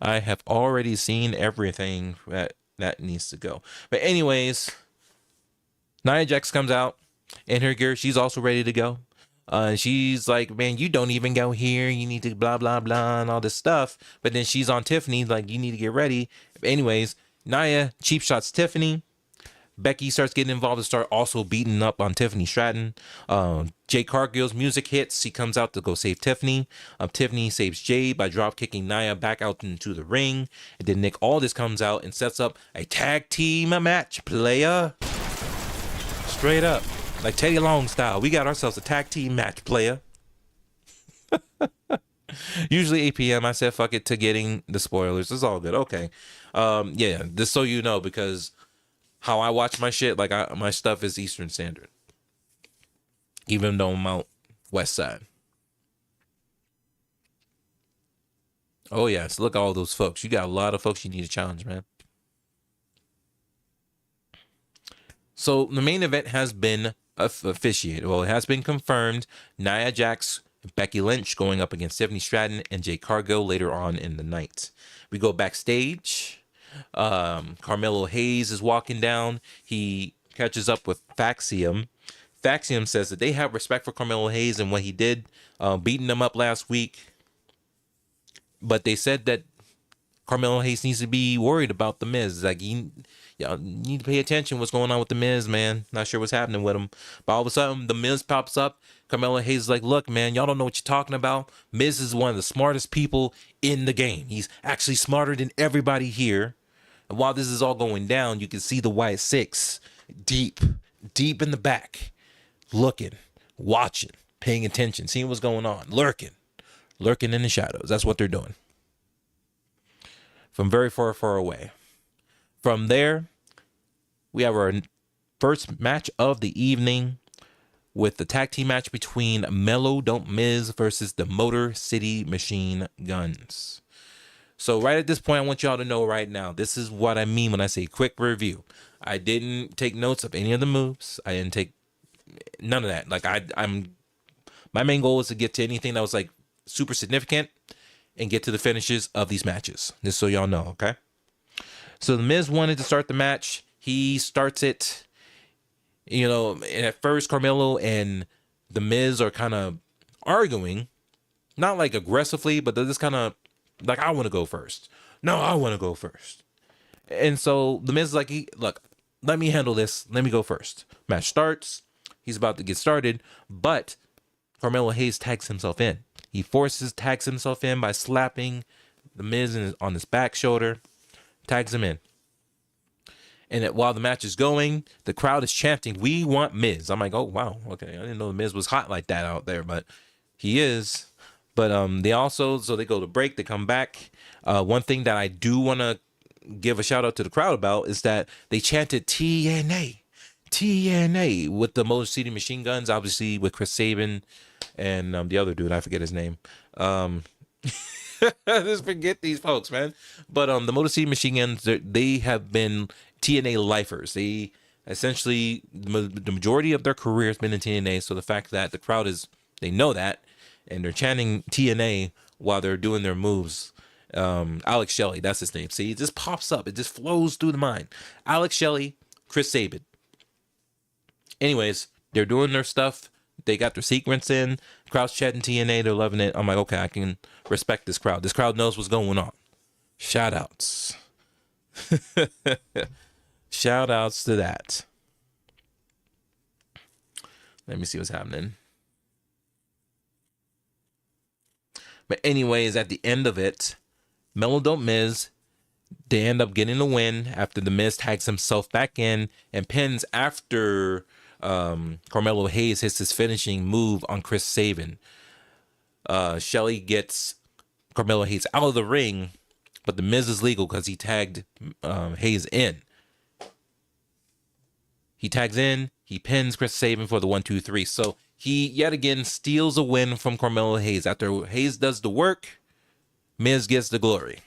I have already seen everything that needs to go. But anyways, Nia Jax comes out in her gear. She's also ready to go. She's like, man, you don't even go here. You need to blah, blah, blah, and all this stuff. But then she's on Tiffany, like, you need to get ready. Anyways, Nia cheap shots Tiffany. Becky starts getting involved and start also beating up on Tiffany Stratton. Jay Cargill's music hits. He comes out to go save Tiffany. Tiffany saves Jay by drop kicking Nia back out into the ring. And then Nick Aldis comes out and sets up a tag team match, player. Straight up. Like Teddy Long style. We got ourselves a tag team match, player. Usually 8 p.m. I said fuck it to getting the spoilers. It's all good. Okay. Yeah, just so you know, because how I watch my shit, like my stuff is Eastern Standard. Even though I'm out West Side. Oh yes, look at all those folks. You got a lot of folks you need to challenge, man. So the main event has been officiated. Well, it has been confirmed. Nia Jax, Becky Lynch going up against Stephanie Stratton and Jade Cargill later on in the night. We go backstage. Carmelo Hayes is walking down. He catches up with Faxium. Faxium says that they have respect for Carmelo Hayes and what he did, beating them up last week. But they said that Carmelo Hayes needs to be worried about The Miz. Like, you need to pay attention what's going on with The Miz, man. Not sure what's happening with him. But all of a sudden, The Miz pops up. Carmelo Hayes is like, look, man, y'all don't know what you're talking about. Miz is one of the smartest people in the game. He's actually smarter than everybody here. And while this is all going down, you can see the White Six deep in the back, looking, watching, paying attention, seeing what's going on, lurking in the shadows. That's what they're doing. From very far away. From there, we have our first match of the evening with the tag team match between Mellow Don't Miz versus the Motor City Machine Guns. So right at this point, I want y'all to know right now, this is what I mean when I say quick review. I didn't take notes of any of the moves. I didn't take none of that. Like my main goal was to get to anything that was like super significant and get to the finishes of these matches. Just so y'all know, okay? So the Miz wanted to start the match. He starts it, and at first Carmelo and the Miz are kind of arguing, not like aggressively, but they're just kind of like, I want to go first. No, I want to go first. And so the Miz is like, look, let me handle this. Let me go first. Match starts. He's about to get started, but Carmelo Hayes tags himself in. He tags himself in by slapping the Miz on his back shoulder, tags him in. And while the match is going, the crowd is chanting, "We want Miz." I'm like, oh, wow. Okay. I didn't know the Miz was hot like that out there, but he is. But so they go to break, they come back. One thing that I do want to give a shout out to the crowd about is that they chanted TNA with the Motor City Machine Guns, obviously with Chris Sabin and the other dude, I forget his name. Just forget these folks, man. But the Motor City Machine Guns, they have been TNA lifers. They essentially, the majority of their career has been in TNA. So the fact that the crowd they know that, and they're chanting TNA while they're doing their moves. Alex Shelley, that's his name. See, it just pops up. It just flows through the mind. Alex Shelley, Chris Sabin. Anyways, they're doing their stuff. They got their sequence in. Crowd's chatting TNA. They're loving it. I'm like, okay, I can respect this crowd. This crowd knows what's going on. Shout outs. Shout outs to that. Let me see what's happening. But anyways, at the end of it, Mellow Don't Miz, they end up getting the win after the Miz tags himself back in and pins after Carmelo Hayes hits his finishing move on Chris Sabin. Shelley gets Carmelo Hayes out of the ring, but the Miz is legal because he tagged Hayes in. He tags in, he pins Chris Sabin for the 1-2-3. So he yet again steals a win from Carmelo Hayes. After Hayes does the work, Miz gets the glory.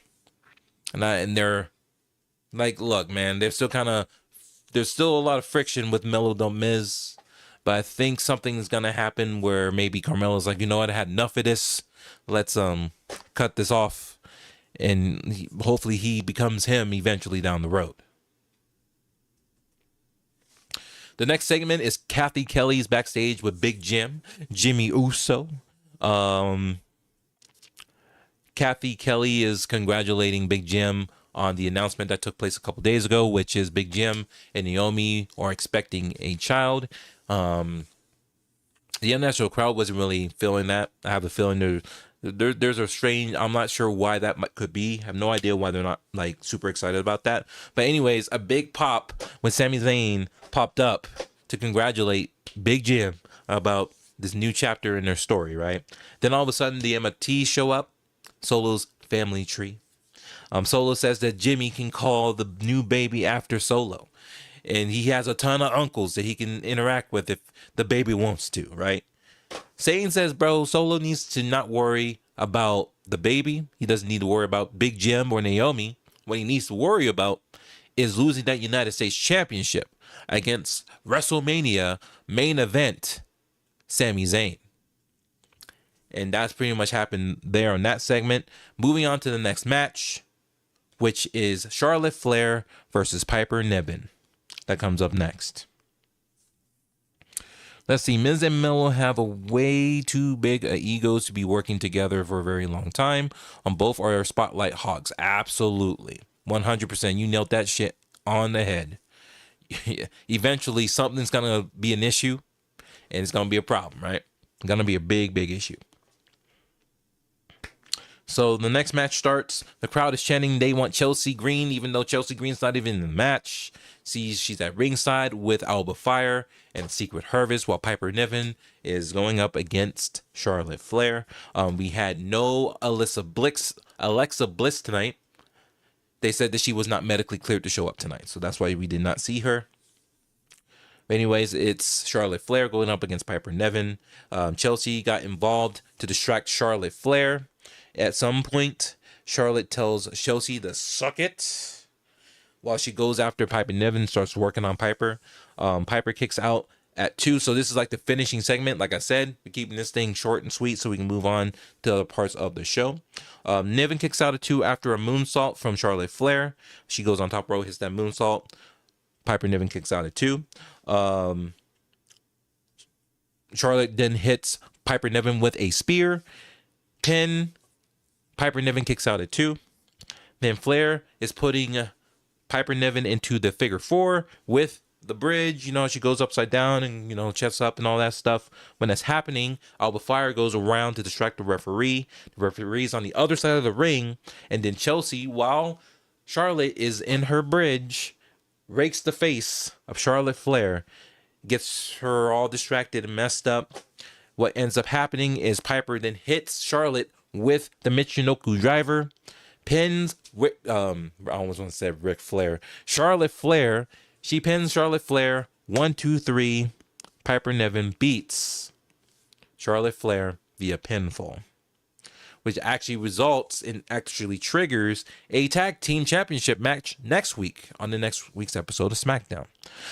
And they're like, look, man, there's still a lot of friction with Mellow Don't Miz, but I think something's gonna happen where maybe Carmelo's like, you know what, I had enough of this. Let's cut this off, and hopefully he becomes him eventually down the road. The next segment is Kathy Kelly's backstage with Big Jim, Jimmy Uso. Kathy Kelly is congratulating Big Jim on the announcement that took place a couple days ago, which is Big Jim and Naomi are expecting a child. The international crowd wasn't really feeling that. I have a feeling there's a strange, I'm not sure why that could be. I have no idea why they're not like super excited about that. But anyways, a big pop when Sami Zayn popped up to congratulate Big Jim about this new chapter in their story, right? Then all of a sudden the MFT show up, Solo's family tree. Solo says that Jimmy can call the new baby after Solo. And he has a ton of uncles that he can interact with if the baby wants to, right? Satan says, bro, Solo needs to not worry about the baby. He doesn't need to worry about Big Jim or Naomi. What he needs to worry about is losing that United States Championship against WrestleMania main event Sami Zayn. And that's pretty much happened there on that segment. Moving on to the next match, which is Charlotte Flair versus Piper Niven. That comes up next. Let's see. Miz and Mel have a way too big egos to be working together for a very long time. On both are spotlight hogs. Absolutely. 100%. You nailed that shit on the head. Eventually, something's going to be an issue, and it's going to be a problem, right? It's going to be a big, big issue. So the next match starts. The crowd is chanting they want Chelsea Green, even though Chelsea Green's not even in the match. She's at ringside with Alba Fire and Secret Harvest, while Piper Niven is going up against Charlotte Flair. We had no Alexa Bliss tonight. They said that she was not medically cleared to show up tonight, so that's why we did not see her. But anyways, it's Charlotte Flair going up against Piper Niven. Chelsea got involved to distract Charlotte Flair. At some point, Charlotte tells Chelsea to suck it while she goes after Piper Niven, starts working on Piper. Piper kicks out at 2. So this is like the finishing segment. Like I said, we're keeping this thing short and sweet so we can move on to other parts of the show. Niven kicks out at 2 after a moonsault from Charlotte Flair. She goes on top row, hits that moonsault. Piper Niven kicks out at 2. Charlotte then hits Piper Niven with a spear. Pin. Piper Niven kicks out at 2. Then Flair is putting Piper Niven into the figure 4 with the bridge. You know, she goes upside down and, you know, chest up and all that stuff. When that's happening, Alba Fire goes around to distract the referee. The referee's on the other side of the ring. And then Chelsea, while Charlotte is in her bridge, rakes the face of Charlotte Flair, gets her all distracted and messed up. What ends up happening is Piper then hits Charlotte with the Michinoku driver, pins I almost want to say Ric Flair. Charlotte Flair, she pins Charlotte Flair. 1, 2, 3. Piper Niven beats Charlotte Flair via pinfall, which actually results in triggers a tag team championship match next week on the next week's episode of Smackdown.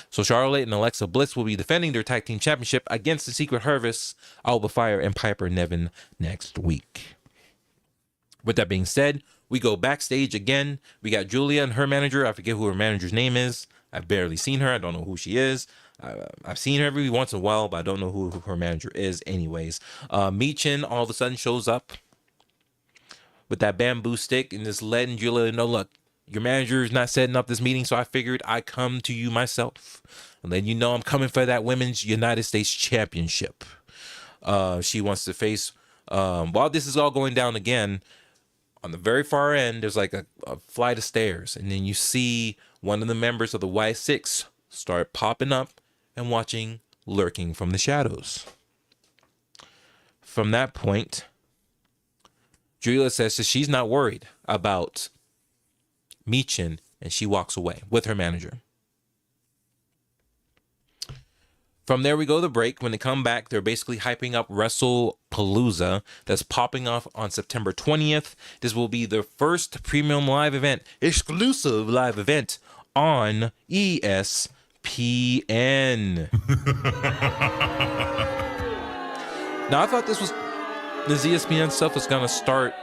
So Charlotte and Alexa Bliss will be defending their tag team championship against the Secret Harvest, Alba Fire, and Piper Niven next week. With that being said, we go backstage again. We got Julia and her manager. I forget who her manager's name is. I've barely seen her. I don't know who she is. I've seen her every once in a while, but I don't know who her manager is anyways. Michin all of a sudden shows up with that bamboo stick and just letting Julia know, look, your manager is not setting up this meeting, so I figured I'd come to you myself. And then you know I'm coming for that Women's United States Championship. She wants to face, while this is all going down again, on the very far end, there's like a flight of stairs. And then you see one of the members of the Y6 start popping up and lurking from the shadows. From that point, Julia says that she's not worried about Michin, and she walks away with her manager. From there, we go to break. When they come back, they're basically hyping up WrestlePalooza that's popping off on September 20th. This will be their first premium live event, exclusive live event on ESPN. Now, I thought this ESPN stuff was going to start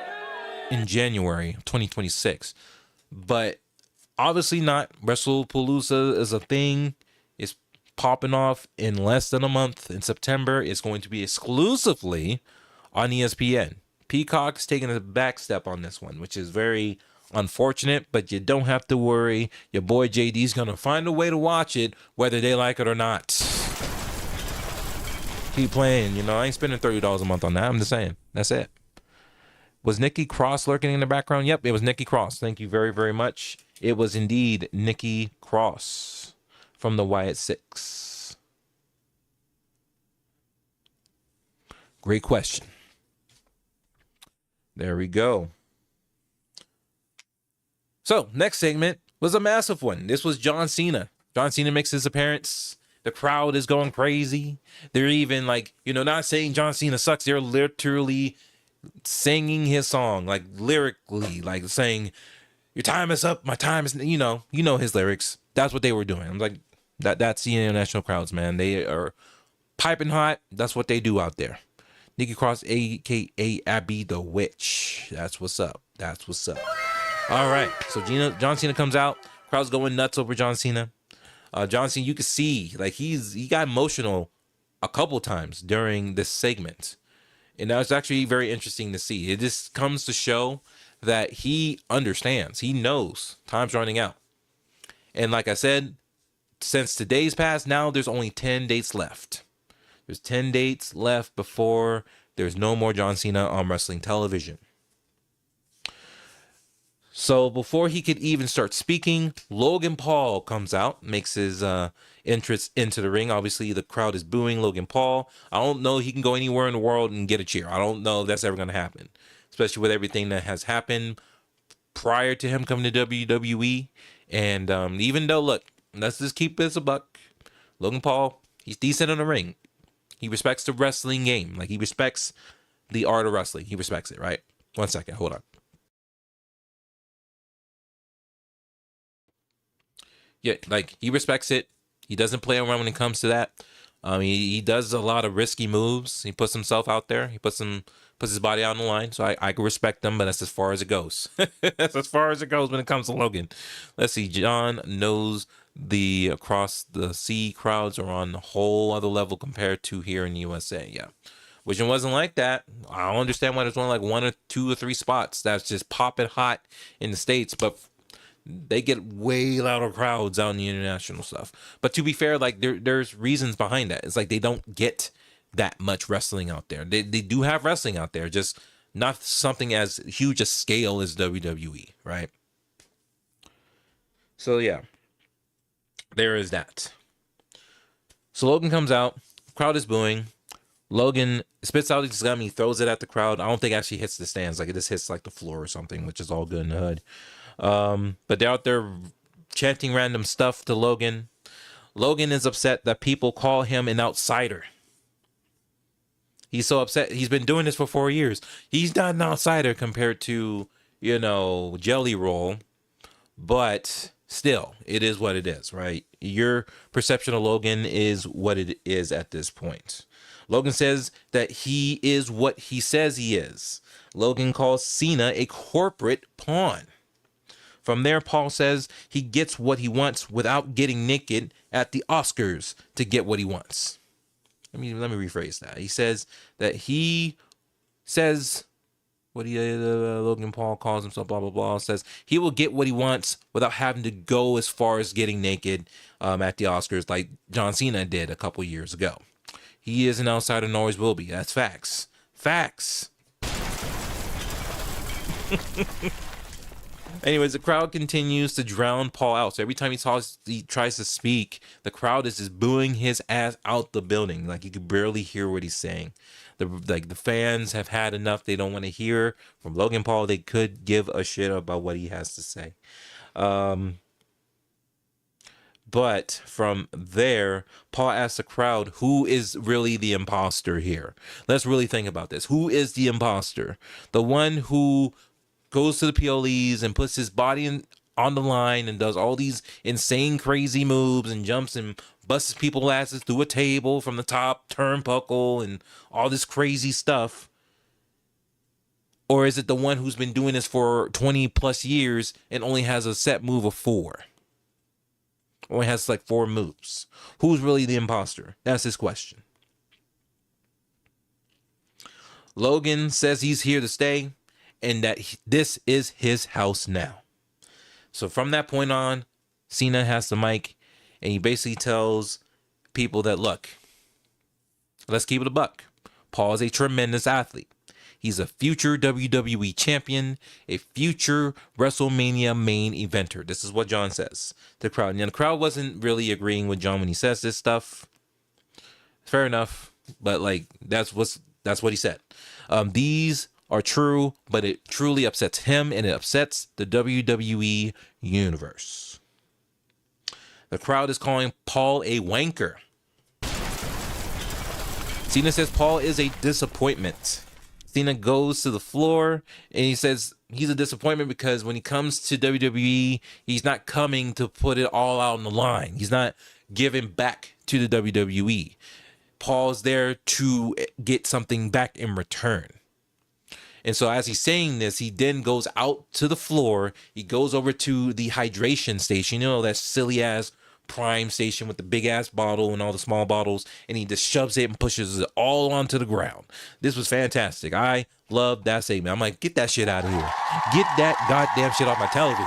in January 2026, but obviously not. WrestlePalooza is a thing. It's popping off in less than a month in September. It's going to be exclusively on ESPN. Peacock's taking a back step on this one, which is very unfortunate, but you don't have to worry. Your boy JD's going to find a way to watch it, whether they like it or not. Keep playing, you know, I ain't spending $30 a month on that. I'm just saying. That's it. Was Nikki Cross lurking in the background? Yep, it was Nikki Cross. Thank you very, very much. It was indeed Nikki Cross from the Wyatt 6. Great question. There we go. So, next segment was a massive one. This was John Cena. John Cena makes his appearance. The crowd is going crazy. They're even like, not saying John Cena sucks. They're literally singing his song, like lyrically, like saying, "Your time is up. My time is," you know his lyrics. That's what they were doing. I'm like, that's the international crowds, man. They are piping hot. That's what they do out there. Nikki Cross, aka Abby the Witch. That's what's up. That's what's up. All right. So John Cena comes out. Crowd's going nuts over John Cena. John Cena, you can see like he got emotional a couple times during this segment. And that was actually very interesting to see. It just comes to show that he understands. He knows time's running out. And like I said, since today's passed, now there's only 10 dates left. There's 10 dates left before there's no more John Cena on wrestling television. So before he could even start speaking, Logan Paul comes out, makes his entrance into the ring. Obviously, the crowd is booing Logan Paul. I don't know he can go anywhere in the world and get a cheer. I don't know if that's ever going to happen, especially with everything that has happened prior to him coming to WWE. And even though, look, let's just keep this a buck. Logan Paul, he's decent in the ring. He respects the wrestling game. Like, he respects the art of wrestling. He respects it, right? 1 second. Hold on. Yeah, like, he respects it. He doesn't play around when it comes to that. He does a lot of risky moves. He puts himself out there. He puts his body on the line. So I can respect him, but that's as far as it goes. That's as far as it goes when it comes to Logan. Let's see. John knows the across the sea crowds are on a whole other level compared to here in the USA. Yeah. Which it wasn't like that. I don't understand why there's only like 1 or 2 or 3 spots that's just popping hot in the States, but they get way louder crowds out in the international stuff. But to be fair, like there's reasons behind that. It's like they don't get that much wrestling out there. They do have wrestling out there, just not something as huge a scale as WWE, right? So yeah, there is that. So Logan comes out, crowd is booing. Logan spits out his gum, he throws it at the crowd. I don't think it actually hits the stands, like it just hits like the floor or something, which is all good in the hood. But they're out there chanting random stuff to Logan. Logan is upset that people call him an outsider. He's so upset. He's been doing this for 4 years. He's not an outsider compared to, Jelly Roll, but still, it is what it is, right? Your perception of Logan is what it is at this point. Logan says that he is what he says he is. Logan calls Cena a corporate pawn. From there, Paul says he gets what he wants without getting naked at the Oscars to get what he wants. Let me rephrase that. He says that he says what Logan Paul calls himself, blah, blah, blah, says he will get what he wants without having to go as far as getting naked at the Oscars like John Cena did a couple years ago. He is an outsider and always will be. That's facts. Facts. Anyways, the crowd continues to drown Paul out. So every time he tries to speak, the crowd is just booing his ass out the building. Like, you could barely hear what he's saying. The fans have had enough. They don't want to hear from Logan Paul. They could give a shit about what he has to say. But from there, Paul asks the crowd, who is really the imposter here? Let's really think about this. Who is the imposter? The one who goes to the PLEs and puts his body on the line and does all these insane, crazy moves and jumps and busts people's asses through a table from the top turnbuckle and all this crazy stuff? Or is it the one who's been doing this for 20 plus years and only has a set move of 4? Only has like 4 moves. Who's really the imposter? That's his question. Logan says he's here to stay and that this is his house now. So from that point on, Cena has the mic and he basically tells people that, look, let's keep it a buck. Paul is a tremendous athlete. He's a future WWE champion, a future WrestleMania main eventer. This is what John says to the crowd. Now, the crowd wasn't really agreeing with John when he says this stuff. Fair enough. But, like, that's what's That's what he said. These are true, but it truly upsets him and it upsets the WWE universe. The crowd is calling Paul a wanker. Cena says Paul is a disappointment. Cena goes to the floor and he says he's a disappointment because when he comes to WWE, he's not coming to put it all out on the line. He's not giving back to the WWE. Paul's there to get something back in return. And so as he's saying this, he then goes out to the floor. He goes over to the hydration station, you know, that silly ass Prime station with the big ass bottle and all the small bottles, and he just shoves it and pushes it all onto the ground. This was fantastic. I love that segment. I'm like, get that shit out of here. Get that goddamn shit off my television.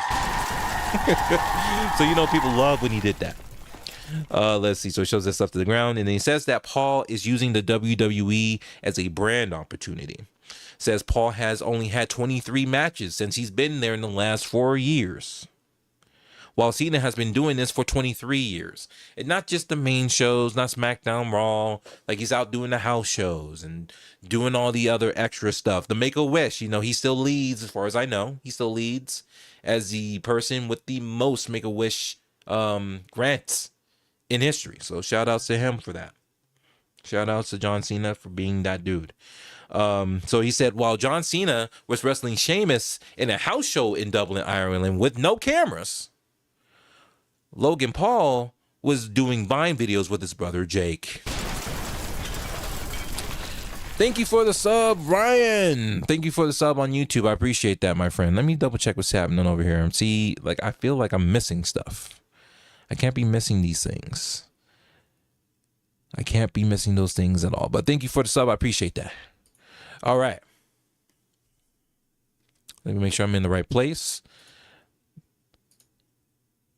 So you know people love when he did that. Let's see. So he shows that stuff to the ground, and then he says that Paul is using the WWE as a brand opportunity. Says Paul has only had 23 matches since he's been there in the last 4 years, while Cena has been doing this for 23 years. And not just the main shows, not SmackDown, Raw. Like, he's out doing the house shows and doing all the other extra stuff. The Make-A-Wish, you know, he still leads, as far as I know. He still leads as the person with the most Make-A-Wish grants in history. So shout outs to him for that. Shout outs to John Cena for being that dude. So he said, while John Cena was wrestling Sheamus in a house show in Dublin, Ireland with no cameras, Logan Paul was doing Vine videos with his brother Jake. Thank you for the sub, Ryan. Thank you for the sub on YouTube. I appreciate that, my friend. Let me double check what's happening over here and see, like, I feel like I'm missing stuff. I can't be missing these things. I can't be missing those things at all. But thank you for the sub. I appreciate that. All right. Let me make sure I'm in the right place.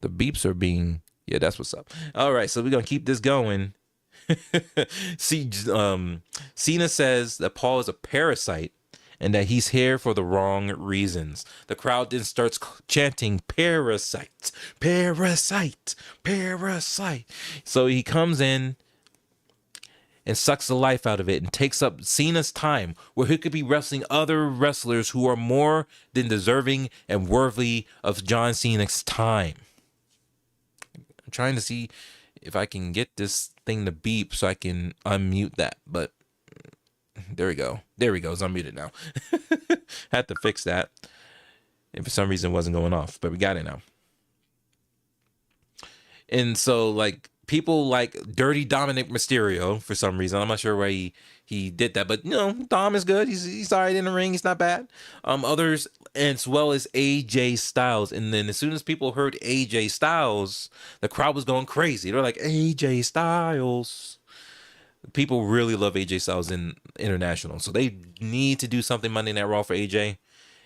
The beeps are being... Yeah, that's what's up. All right, so we're going to keep this going. See, Cena says that Paul is a parasite and that he's here for the wrong reasons. The crowd then starts chanting, "Parasite, parasite, parasite." So he comes in and sucks the life out of it and takes up Cena's time where he could be wrestling other wrestlers who are more than deserving and worthy of John Cena's time. I'm trying to see if I can get this thing to beep so I can unmute that, but there we go. There we go. It's unmuted now. Had to fix that. And for some reason it wasn't going off, but we got it now. And so, like, people like Dirty Dominic Mysterio, for some reason, I'm not sure why he did that, but, you know, Dom is good. He's all right in the ring. He's not bad. Others, as well as AJ Styles. And then as soon as people heard AJ Styles, the crowd was going crazy. They're like, AJ Styles. People really love AJ Styles in international. So they need to do something Monday Night Raw for AJ.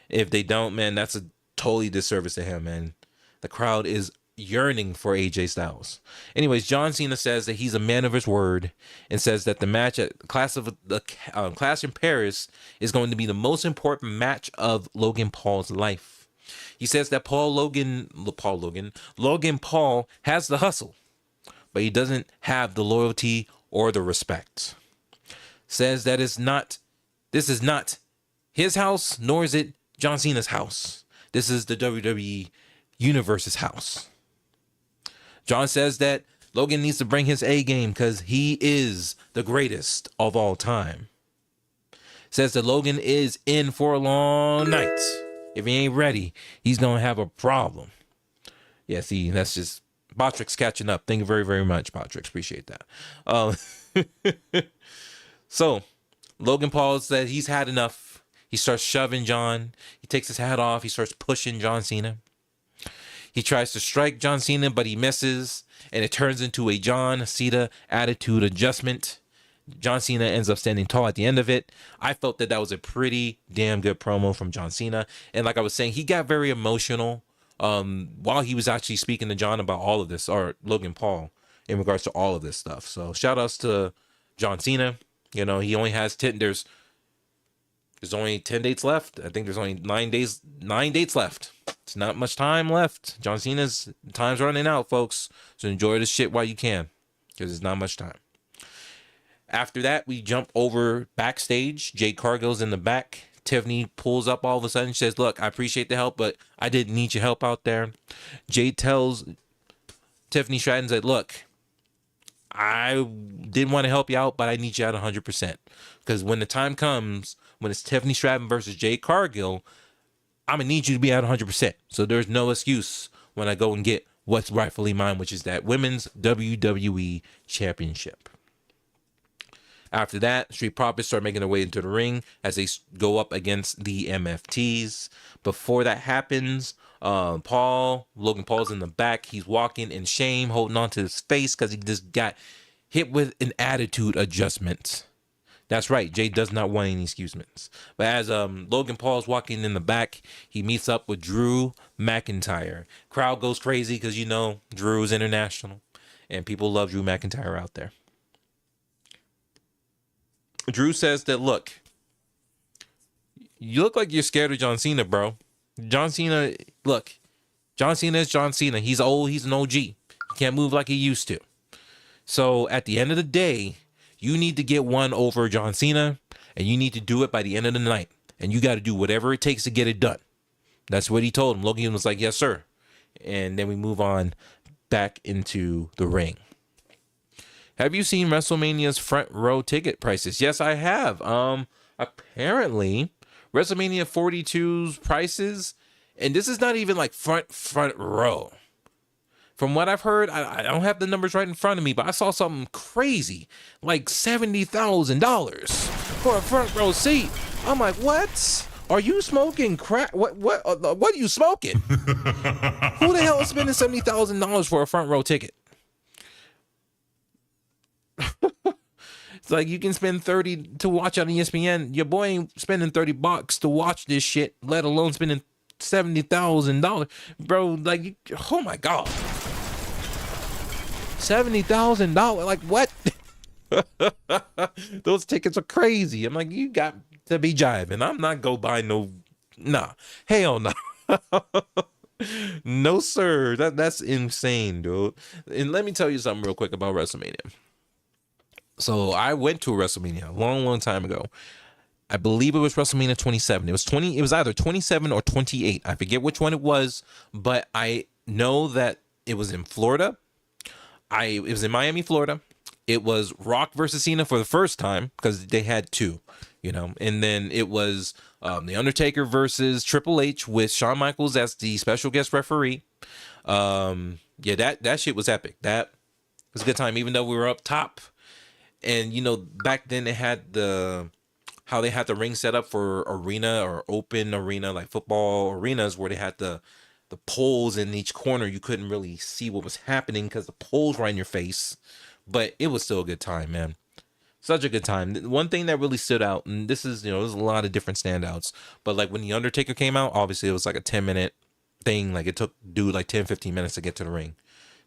If they don't, man, that's a totally disservice to him, man. The crowd is yearning for AJ Styles. Anyways, John Cena says that he's a man of his word and says that the match at Clash in Paris is going to be the most important match of Logan Paul's life. He says that Logan Paul has the hustle, but he doesn't have the loyalty or the respect. Says that this is not his house, nor is it John Cena's house. This is the WWE Universe's house. John says that Logan needs to bring his A game because he is the greatest of all time. Says that Logan is in for a long night. If he ain't ready, he's going to have a problem. Yeah, see, that's just... Botrix catching up. Thank you very, very much, Botrix. Appreciate that. So, Logan Paul said he's had enough. He starts shoving John. He takes his hat off. He starts pushing John Cena. He tries to strike John Cena, but he misses, and it turns into a John Cena attitude adjustment. John Cena ends up standing tall at the end of it. I felt that was a pretty damn good promo from John Cena. And like I was saying, he got very emotional while he was actually speaking to John about all of this, or Logan Paul, in regards to all of this stuff. So shout outs to John Cena. You know, he only has there's only 10 dates left. I think there's only 9 dates left. It's not much time left. John Cena's time's running out, folks. So enjoy this shit while you can, because it's not much time. After that, we jump over backstage. Jade Cargill's in the back. Tiffany pulls up all of a sudden. She says, look, I appreciate the help, but I didn't need your help out there. Jade tells Tiffany Stratton, that, look, I didn't want to help you out, but I need you at 100%. Because when the time comes, when it's Tiffany Stratton versus Jade Cargill, I'm going to need you to be at 100%. So there's no excuse when I go and get what's rightfully mine, which is that Women's WWE Championship. After that, Street Profits start making their way into the ring as they go up against the MFTs. Before that happens, Logan Paul's in the back. He's walking in shame, holding on to his face because he just got hit with an attitude adjustment. That's right. Jay does not want any excusements. But as Logan Paul's walking in the back, he meets up with Drew McIntyre. Crowd goes crazy because, you know, Drew is international and people love Drew McIntyre out there. Drew says that, look, you look like you're scared of John Cena, bro. John Cena is John Cena. He's old. He's an OG. He can't move like he used to. So at the end of the day, you need to get one over John Cena, and you need to do it by the end of the night. And you got to do whatever it takes to get it done. That's what he told him. Logan was like, yes, sir. And then we move on back into the ring. Have you seen WrestleMania's front row ticket prices? Yes, I have. Apparently, WrestleMania 42's prices, and this is not even like front row. From what I've heard, I don't have the numbers right in front of me, but I saw something crazy, like $70,000 for a front row seat. I'm like, what? Are you smoking crack? What are you smoking? Who the hell is spending $70,000 for a front row ticket? It's like you can spend 30 to watch on ESPN. Your boy ain't spending $30 to watch this shit, let alone spending $70,000, bro. Like, oh my god, $70,000. Like, what? Those tickets are crazy. I'm like, you got to be jiving. I'm not go buy no. Nah, hell no. No sir. That's insane, dude. And let me tell you something real quick about WrestleMania. So I went to a WrestleMania a long time ago. I believe it was WrestleMania 27. It was either 27 or 28. I forget which one it was, but I know that it was in Florida. It was in Miami, Florida. It was Rock versus Cena for the first time because they had two, you know. And then it was The Undertaker versus Triple H with Shawn Michaels as the special guest referee. Yeah, that shit was epic. That was a good time, even though we were up top. And, you know, back then they had how they had the ring set up for arena or open arena, like football arenas, where they had the poles in each corner. You couldn't really see what was happening because the poles were in your face. But it was still a good time, man. Such a good time. One thing that really stood out, and this is, you know, there's a lot of different standouts, but like when The Undertaker came out, obviously it was like a 10-minute thing. Like it took dude like 10-15 minutes to get to the ring.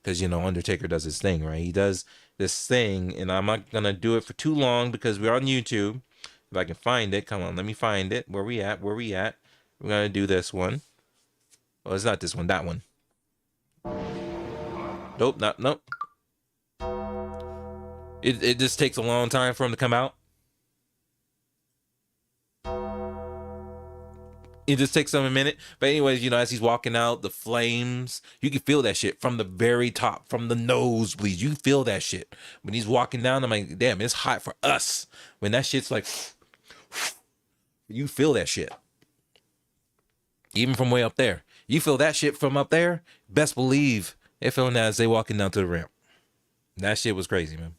Because, you know, Undertaker does his thing, right? He does this thing, and I'm not going to do it for too long because we're on YouTube. If I can find it, come on, let me find it. Where we at? We're going to do this one. Oh, it's not this one, that one. Nope. It just takes a long time for him to come out. It just takes him a minute. But anyways, you know, as he's walking out, the flames, you can feel that shit from the very top, from the nosebleeds. You feel that shit. When he's walking down, I'm like, damn, it's hot for us. When that shit's like, you feel that shit. Even from way up there. You feel that shit from up there, best believe they're feeling that as they walking down to the ramp. That shit was crazy, man.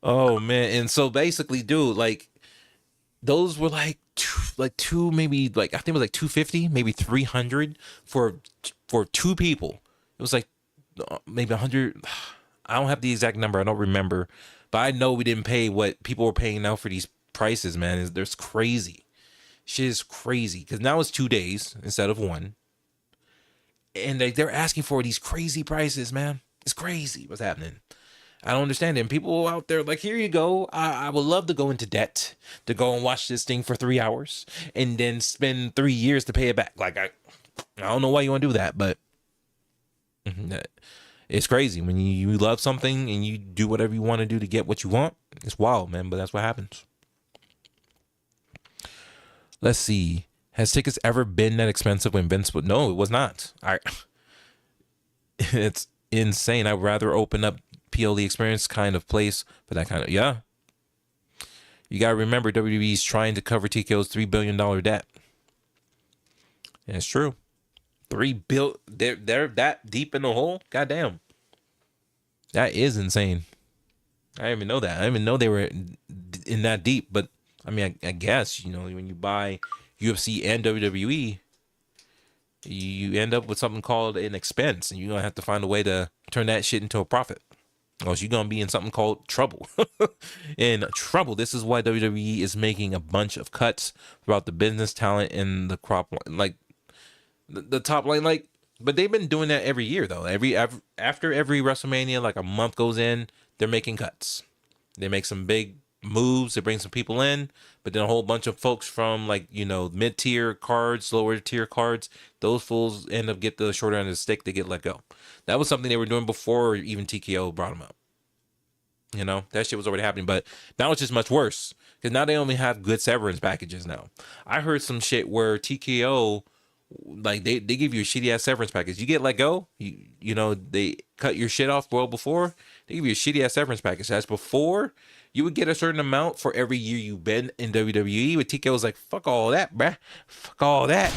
Oh, man. And so basically, dude, like, those were like two, maybe like, I think it was like 250, maybe 300 for two people. It was like maybe 100. I don't have the exact number. I don't remember, but I know we didn't pay what people were paying now for these prices, man. There's crazy. Shit is crazy. Cause now it's 2 days instead of one. And they're asking for these crazy prices, man. It's crazy what's happening. I don't understand it. And people out there like, here you go. I would love to go into debt to go and watch this thing for 3 hours and then spend 3 years to pay it back. Like, I don't know why you want to do that, but It's crazy when you love something and you do whatever you want to do to get what you want. It's wild, man, but that's what happens. Let's see. Has tickets ever been that expensive when Vince would? No, it was not. It's insane. I'd rather open up PLE experience kind of place for that kind of, yeah. You got to remember WWE's trying to cover TKO's $3 billion debt. And it's true. They're that deep in the hole. Goddamn. That is insane. I didn't even know that. I didn't even know they were in that deep. But I mean, I guess, you know, when you buy UFC and WWE, you end up with something called an expense, and you're gonna have to find a way to turn that shit into a profit. Or else you're gonna be in something called trouble. In trouble. This is why WWE is making a bunch of cuts throughout the business, talent, and the crop line, like the top line, like. But they've been doing that every year, though. After every WrestleMania, like a month goes in, they're making cuts. They make some big moves. They bring some people in, but then a whole bunch of folks from, like, you know, mid-tier cards, lower tier cards, those fools end up get the short end of the stick. They get let go. That was something they were doing before even TKO brought them up. You know, that shit was already happening, but now it's just much worse because now they only have good severance packages now. I heard some shit where TKO, like, they give you a shitty ass severance package. You get let go, you know, they cut your shit off well before. They give you a shitty ass severance package. As before, you would get a certain amount for every year you've been in WWE. But TKO was like, fuck all that, bruh. Fuck all that.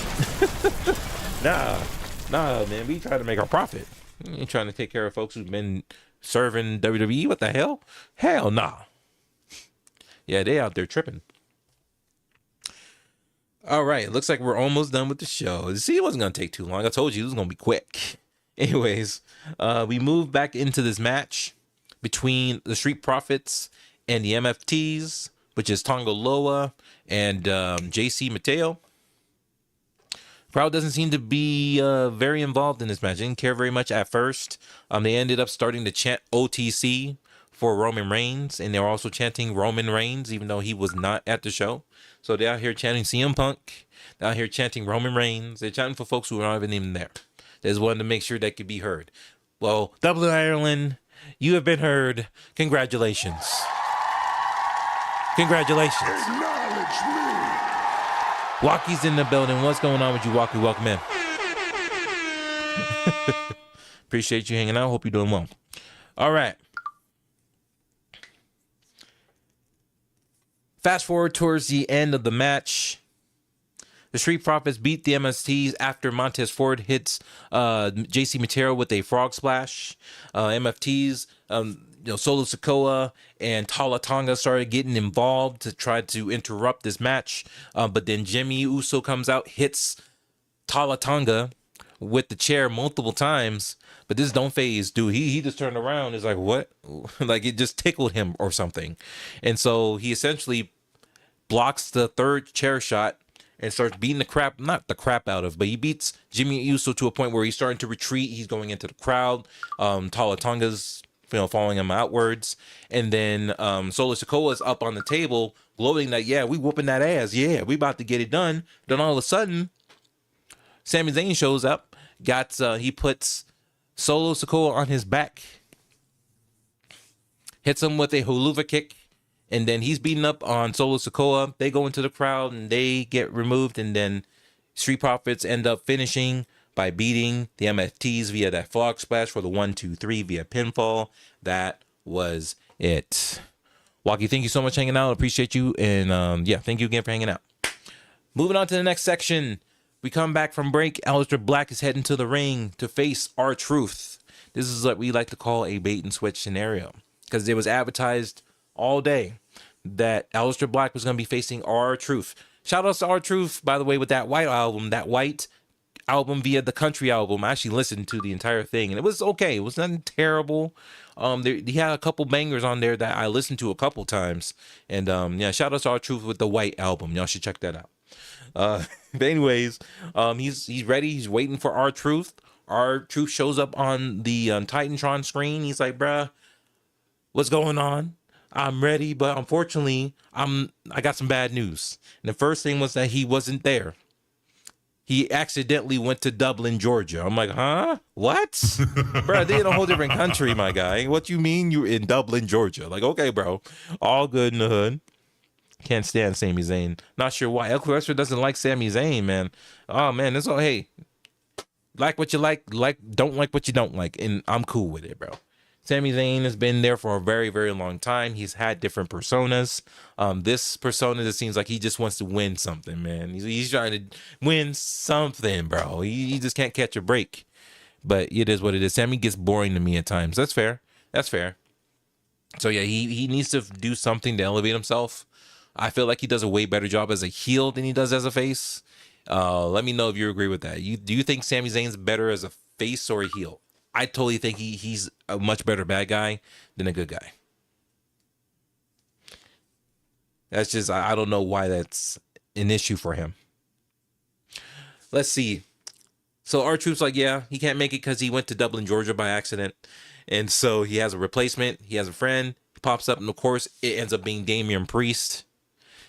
Nah, man. We trying to make our profit. We ain't trying to take care of folks who've been serving WWE. What the hell? Hell nah. Yeah, they out there tripping. All right, looks like we're almost done with the show. See, it wasn't going to take too long. I told you it was going to be quick. Anyways, we move back into this match between the Street Profits and the MFTs, which is Tonga Loa and JC Mateo. Crowd doesn't seem to be very involved in this match. They didn't care very much at first. They ended up starting to chant OTC for Roman Reigns, and they were also chanting Roman Reigns, even though he was not at the show. So they're out here chanting CM Punk. They're out here chanting Roman Reigns. They're chanting for folks who are not even there. They just wanted to make sure they could be heard. Well, Double Ireland, you have been heard. Congratulations. Congratulations. Acknowledge me. Walkie's in the building. What's going on with you, Walkie? Welcome in. Appreciate you hanging out. Hope you're doing well. All right. Fast forward towards the end of the match. The Street Profits beat the MSTs after Montez Ford hits JC Mateo with a frog splash. MFTs, Solo Sikoa and Tala Tonga started getting involved to try to interrupt this match. But then Jimmy Uso comes out, hits Tala Tonga with the chair multiple times. But this don't phase, dude. He just turned around. Is like, what? Like, it just tickled him or something. And so he essentially blocks the third chair shot and starts beating not the crap out of, but he beats Jimmy Uso to a point where he's starting to retreat. He's going into the crowd. Tala Tonga's, following him outwards. And then Solo Sikoa is up on the table, gloating that, yeah, we whooping that ass. Yeah, we about to get it done. Then all of a sudden, Sami Zayn shows up. He puts Solo Sikoa on his back, hits him with a Huluva kick, and then he's beating up on Solo Sikoa. They go into the crowd and they get removed, and then Street Profits end up finishing by beating the MFTs via that frog splash for the 1-2-3 via pinfall. That was it. Walkie, thank you so much for hanging out. Appreciate you. And thank you again for hanging out. Moving on to the next section. We come back from break. Aleister Black is heading to the ring to face R-Truth. This is what we like to call a bait and switch scenario, because it was advertised all day that Aleister Black was going to be facing R-Truth. Shout out to R-Truth, by the way, with that white album via the country album. I actually listened to the entire thing, and it was okay. It was nothing terrible. He had a couple bangers on there that I listened to a couple times. And shout out to R-Truth with the white album. Y'all should check that out. But anyways, he's ready. He's waiting for R-Truth. R-Truth shows up on the Titantron screen. He's like, bruh, what's going on? I'm ready, but unfortunately, I got some bad news. And the first thing was that he wasn't there. he accidentally went to Dublin, Georgia. I'm like, huh? What? Bro, they in a whole different country, my guy. What you mean you're in Dublin, Georgia? Like, okay, bro. All good in the hood. Can't stand Sami Zayn. Not sure why. El Wrestler doesn't like Sami Zayn, man. Oh, man. It's all, hey, like what you like, don't like what you don't like. And I'm cool with it, bro. Sami Zayn has been there for a very, very long time. He's had different personas. This persona, it seems like he just wants to win something, man. He's trying to win something, bro. He just can't catch a break. But it is what it is. Sami gets boring to me at times. That's fair. That's fair. So, yeah, he needs to do something to elevate himself. I feel like he does a way better job as a heel than he does as a face. Let me know if you agree with that. Do you think Sami Zayn's better as a face or a heel? I totally think he's a much better bad guy than a good guy. That's just, I don't know why that's an issue for him. Let's see. So R-Truth's like, yeah, he can't make it because he went to Dublin, Georgia by accident. And so he has a replacement. He has a friend. He pops up, and of course, it ends up being Damian Priest.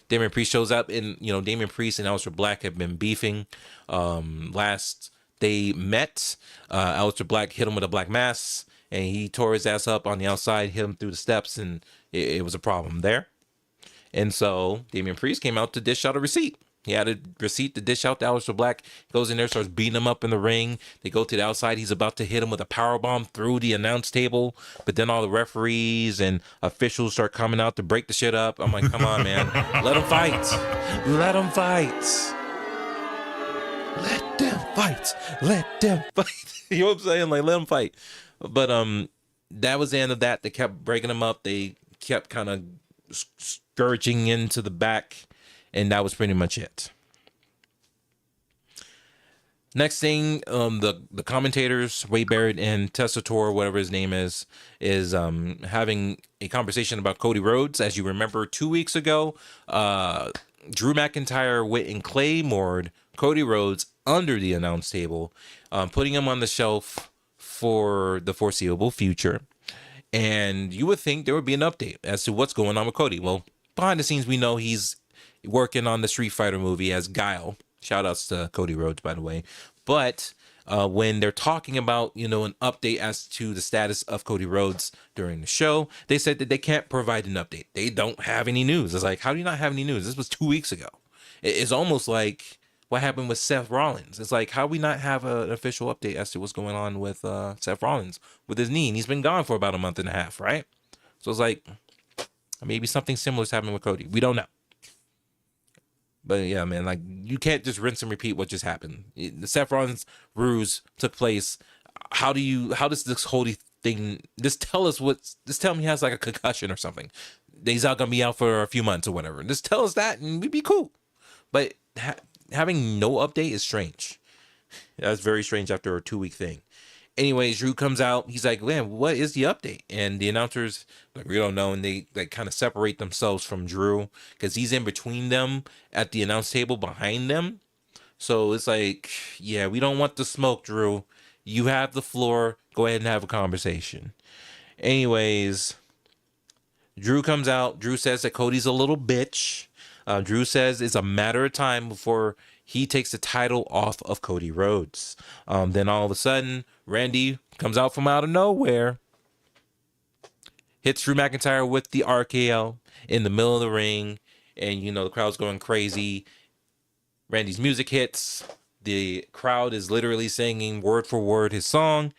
Damian Priest shows up, and, Damian Priest and Aleister Black have been beefing. Last they met, Aleister Black hit him with a black mass, and he tore his ass up on the outside, hit him through the steps, and it was a problem there. And so Damian Priest came out to dish out a receipt. He had a receipt to dish out to Aleister Black. Goes in there, starts beating him up in the ring. They go to the outside. He's about to hit him with a powerbomb through the announce table. But then all the referees and officials start coming out to break the shit up. I'm like, come on, man. Let them fight. Let them fight. Let them fight. Let them fight. You know what I'm saying? Like, let them fight. But that was the end of that. They kept breaking them up. They kept kind of scourging into the back. And that was pretty much it. Next thing, the commentators, Wade Barrett and Tessitore, whatever his name is having a conversation about Cody Rhodes. As you remember, 2 weeks ago, Drew McIntyre went and claymored Cody Rhodes under the announce table, putting him on the shelf for the foreseeable future. And you would think there would be an update as to what's going on with Cody. Well, behind the scenes, we know he's working on the Street Fighter movie as Guile. Shout outs to Cody Rhodes, by the way. But when they're talking about, an update as to the status of Cody Rhodes during the show, they said that they can't provide an update. They don't have any news. It's like, how do you not have any news? This was 2 weeks ago. It's almost like what happened with Seth Rollins. It's like, how we not have an official update as to what's going on with Seth Rollins with his knee? And he's been gone for about a month and a half, right? So it's like, maybe something similar is happening with Cody. We don't know. But yeah, man, like, you can't just rinse and repeat what just happened. The Seth Rollins ruse took place. How does this whole thing, just tell me he has like a concussion or something. He's not going to be out for a few months or whatever. Just tell us that and we'd be cool. But having no update is strange. That's very strange after a 2-week thing. Anyways, Drew comes out. He's like, man, what is the update? And the announcers, like, we don't know. And they kind of separate themselves from Drew because he's in between them at the announce table behind them. So it's like, yeah, we don't want the smoke, Drew. You have the floor. Go ahead and have a conversation. Anyways, Drew comes out. Drew says that Cody's a little bitch. Drew says it's a matter of time before he takes the title off of Cody Rhodes. Then all of a sudden, Randy comes out from out of nowhere, hits Drew McIntyre with the RKO in the middle of the ring, and the crowd's going crazy. Randy's music hits. The crowd is literally singing word for word his song,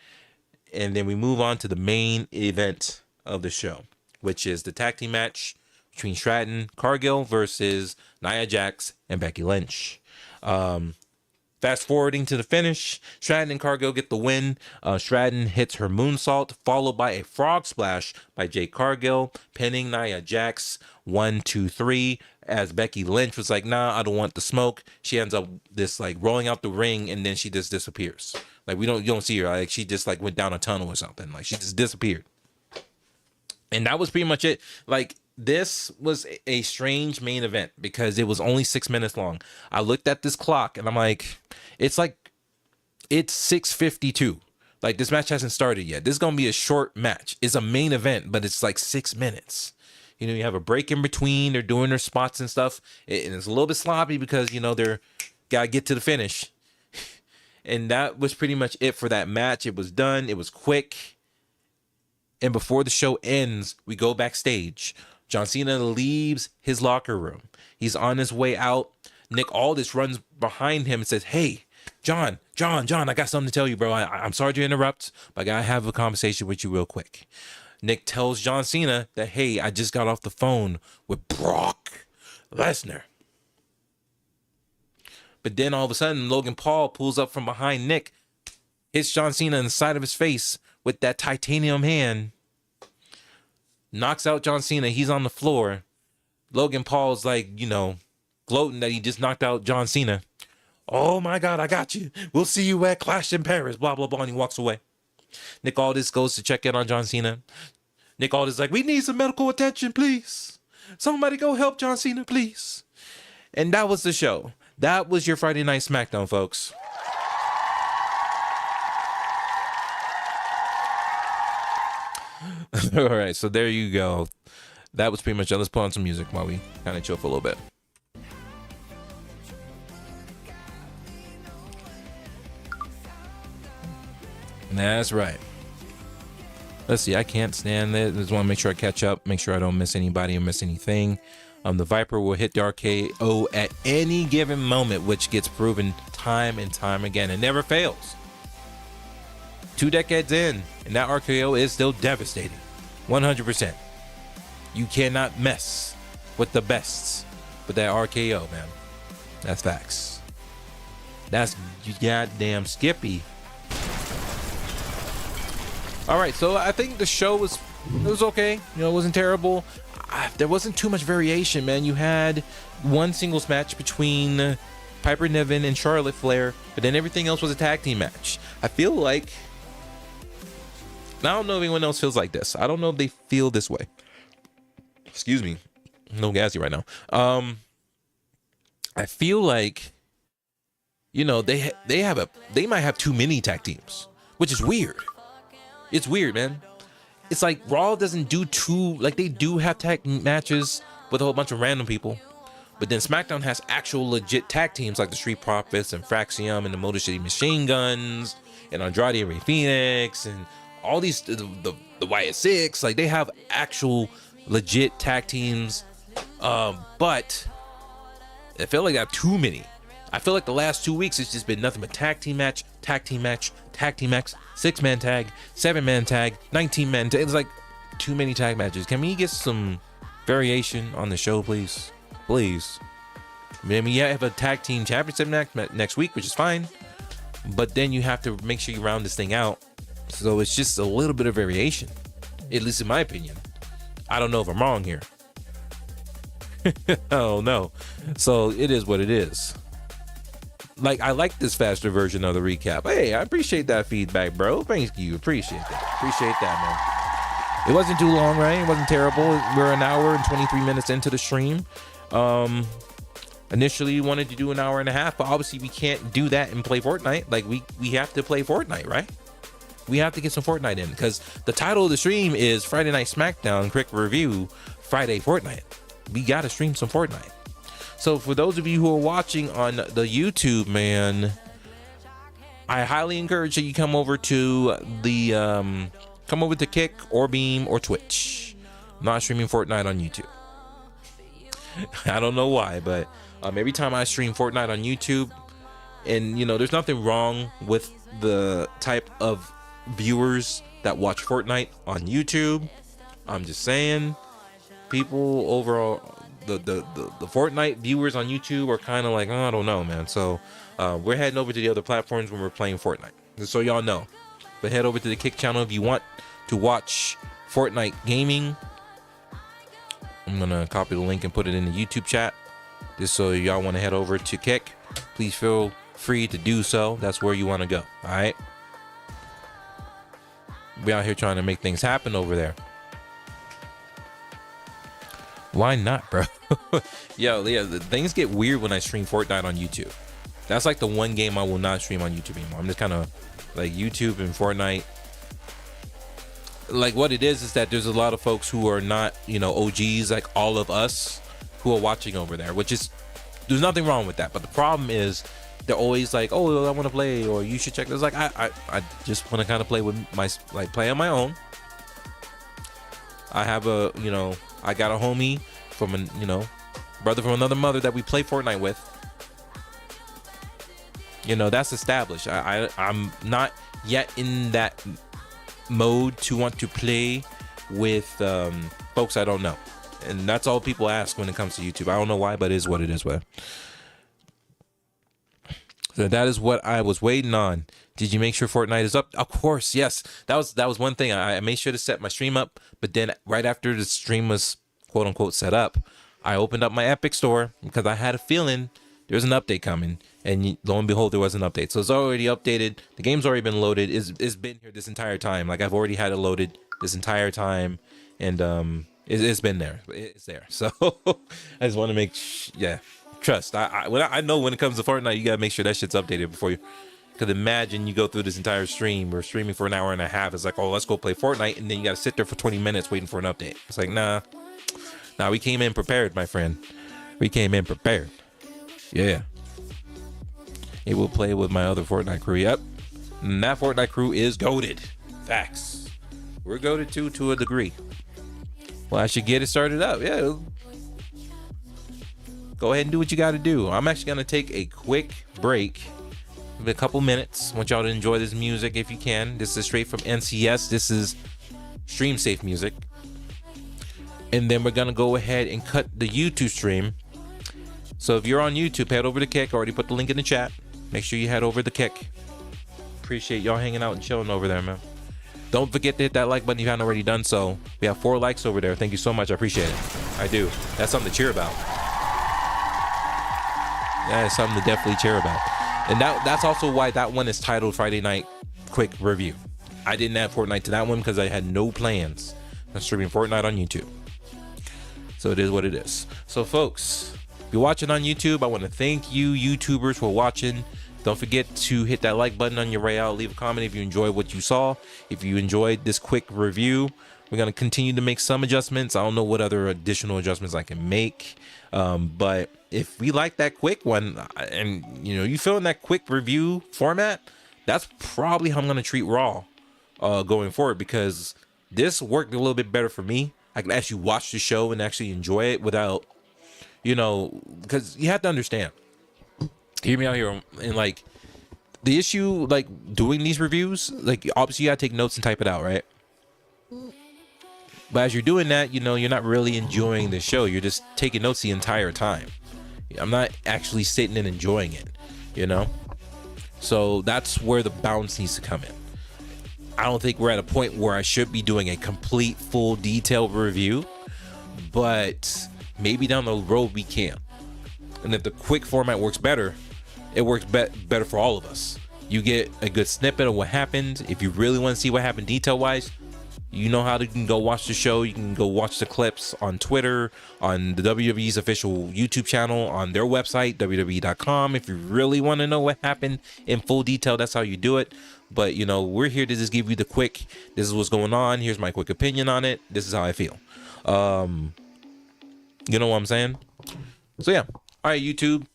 and then we move on to the main event of the show, which is the tag team match between Stratton Cargill versus Nia Jax and Becky Lynch. Fast forwarding to the finish, Stratton and Cargill get the win. Stratton hits her moonsault, followed by a frog splash by Jade Cargill, pinning Nia Jax 1, 2, 3. As Becky Lynch was like, nah, I don't want the smoke. She ends up rolling out the ring, and then she just disappears. Like, you don't see her. Like, she just went down a tunnel or something. Like, she just disappeared. And that was pretty much it. Like, this was a strange main event because it was only 6 minutes long. I looked at this clock and I'm like, it's 6:52. Like, this match hasn't started yet. This is going to be a short match. It's a main event, but it's like 6 minutes. You have a break in between. They're doing their spots and stuff. And it's a little bit sloppy because, they're got to get to the finish. And that was pretty much it for that match. It was done. It was quick. And before the show ends, we go backstage. John Cena leaves his locker room. He's on his way out. Nick Aldis runs behind him and says, "Hey, John, I got something to tell you, bro. I'm sorry to interrupt, but I gotta have a conversation with you real quick." Nick tells John Cena that, "Hey, I just got off the phone with Brock Lesnar." But then all of a sudden, Logan Paul pulls up from behind Nick, hits John Cena in the side of his face with that titanium hand, knocks out John Cena. He's on the floor. Logan Paul's like, gloating that he just knocked out John Cena. "Oh my God, I got you. We'll see you at Clash in Paris," blah, blah, blah. And he walks away. Nick Aldis goes to check in on John Cena. Nick Aldis is like, "We need some medical attention, please. Somebody go help John Cena, please." And that was the show. That was your Friday Night Smackdown, folks. All right, so there you go. That was pretty much it. Let's put on some music while we kind of chill for a little bit. That's right. Let's see. I can't stand it. Just want to make sure I catch up, make sure I don't miss anybody or miss anything. The Viper will hit the RKO at any given moment, which gets proven time and time again. It never fails. 2 decades in, and that RKO is still devastating. 100%. You cannot mess with the best with that RKO, man. That's facts. That's goddamn Skippy. All right, so I think the show was okay. It wasn't terrible. There wasn't too much variation, man. You had one singles match between Piper Niven and Charlotte Flair, but then everything else was a tag team match. I feel like, I don't know if anyone else feels like this. I don't know if they feel this way. Excuse me. No gassy right now. I feel like, they might have too many tag teams, which is weird. It's weird, man. It's like Raw doesn't do they do have tag matches with a whole bunch of random people, but then SmackDown has actual legit tag teams like the Street Profits and Fraxium and the Motor City Machine Guns and Andrade and Rey Fenix and all these, the Wyatt Six. Like, they have actual legit tag teams, but I feel like I have too many. I feel like the last 2 weeks it's just been nothing but tag team match, 6-man tag, 7-man tag, 19-man tag. It's like too many tag matches. Can we get some variation on the show, please? Please. I mean, you have a tag team championship next week, which is fine, but then you have to make sure you round this thing out. So it's just a little bit of variation, at least in my opinion. I don't know if I'm wrong here. Oh no. So it is what it is. Like, I like this faster version of the recap. Hey, I appreciate that feedback, bro. Thank you. Appreciate that, man. It wasn't too long, right? It wasn't terrible. We're an hour and 23 minutes into the stream. Initially wanted to do an hour and a half, but obviously we can't do that and play Fortnite. Like, we have to play Fortnite, right? We have to get some Fortnite in, because the title of the stream is Friday Night Smackdown Quick Review Friday Fortnite. We gotta stream some Fortnite. So for those of you who are watching on the YouTube, man, I highly encourage that you come over to Kick or Beam or Twitch. I'm not streaming Fortnite on YouTube. I don't know why, but every time I stream Fortnite on YouTube, and there's nothing wrong with the type of viewers that watch Fortnite on YouTube. I'm just saying, people overall, the Fortnite viewers on YouTube are kind of like, I don't know, man. So we're heading over to the other platforms when we're playing Fortnite, just so y'all know. But head over to the Kick channel if you want to watch Fortnite gaming. I'm gonna copy the link and put it in the YouTube chat, just so y'all want to head over to Kick. Please feel free to do so. That's where you want to go. All right, we out here trying to make things happen over there. Why not, bro? Yeah, things get weird when I stream Fortnite on YouTube. That's like the one game I will not stream on YouTube anymore. I'm just kind of like, YouTube and Fortnite. Like, what it is that there's a lot of folks who are not, OGs like all of us, who are watching over there, which is, there's nothing wrong with that. But the problem is, they're always like, oh, I want to play, or you should check this. Like, I just want to kind of play with play on my own. I have I got a homie from brother from another mother that we play Fortnite with. That's established. I'm not yet in that mode to want to play with folks I don't know. And that's all people ask when it comes to YouTube. I don't know why, but it is what it is. So that is what I was waiting on. Did you make sure Fortnite is up? Of course, yes. That was one thing. I made sure to set my stream up, but then right after the stream was quote unquote set up, I opened up my Epic store because I had a feeling there's an update coming, and lo and behold, there was an update. So it's already updated. The game's already been loaded. It's been here this entire time. Like, I've already had it loaded this entire time, and it's been there. It's there. So I just want to make trust. I know when it comes to Fortnite, you gotta make sure that shit's updated before you. Because imagine you go through this entire stream. We're streaming for an hour and a half. It's like, oh, let's go play Fortnite, and then you gotta sit there for 20 minutes waiting for an update. It's like, nah. We came in prepared, my friend. We came in prepared. Yeah. It will play with my other Fortnite crew. Yep. And that Fortnite crew is goated. Facts. We're goated too, to a degree. Well, I should get it started up. Yeah. Go ahead and do what you got to do. I'm actually going to take a quick break. A couple minutes. I want y'all to enjoy this music if you can. This is straight from NCS. This is stream safe music. And then we're going to go ahead and cut the YouTube stream. So if you're on YouTube, head over to Kick. I already put the link in the chat. Make sure you head over to Kick. Appreciate y'all hanging out and chilling over there, man. Don't forget to hit that like button if you haven't already done so. We have 4 likes over there. Thank you so much. I appreciate it. I do. That's something to cheer about. Yeah, it's something to definitely cheer about. And that's also why that one is titled Friday Night Quick Review. I didn't add Fortnite to that one because I had no plans on streaming Fortnite on YouTube. So it is what it is. So folks, if you're watching on YouTube, I want to thank you YouTubers for watching. Don't forget to hit that like button on your way out. Leave a comment if you enjoyed what you saw. If you enjoyed this quick review, we're going to continue to make some adjustments. I don't know what other additional adjustments I can make. But if we like that quick one and you feeling that quick review format, that's probably how I'm going to treat Raw going forward, because this worked a little bit better for me. I can actually watch the show and actually enjoy it without, because you have to understand. Hear me out here. And like the issue, like doing these reviews, like obviously you gotta take notes and type it out, right? But as you're doing that, you're not really enjoying the show. You're just taking notes the entire time. I'm not actually sitting and enjoying it, So that's where the balance needs to come in. I don't think we're at a point where I should be doing a complete, full, detailed review, but maybe down the road we can. And if the quick format works better, it works better for all of us. You get a good snippet of what happened. If you really want to see what happened detail-wise, you know how to go watch the show. You can go watch the clips on Twitter, on the WWE's official YouTube channel, on their website, WWE.com. If you really want to know what happened in full detail, that's how you do it. But, we're here to just give you the quick, this is what's going on. Here's my quick opinion on it. This is how I feel. You know what I'm saying? So, yeah. All right, YouTube.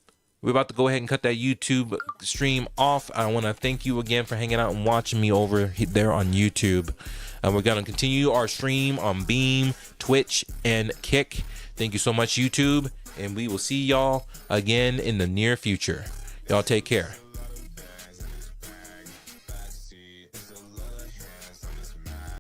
We're about to go ahead and cut that YouTube stream off. I want to thank you again for hanging out and watching me over there on YouTube. And we're going to continue our stream on Beam, Twitch, and Kick. Thank you so much, YouTube. And we will see y'all again in the near future. Y'all take care.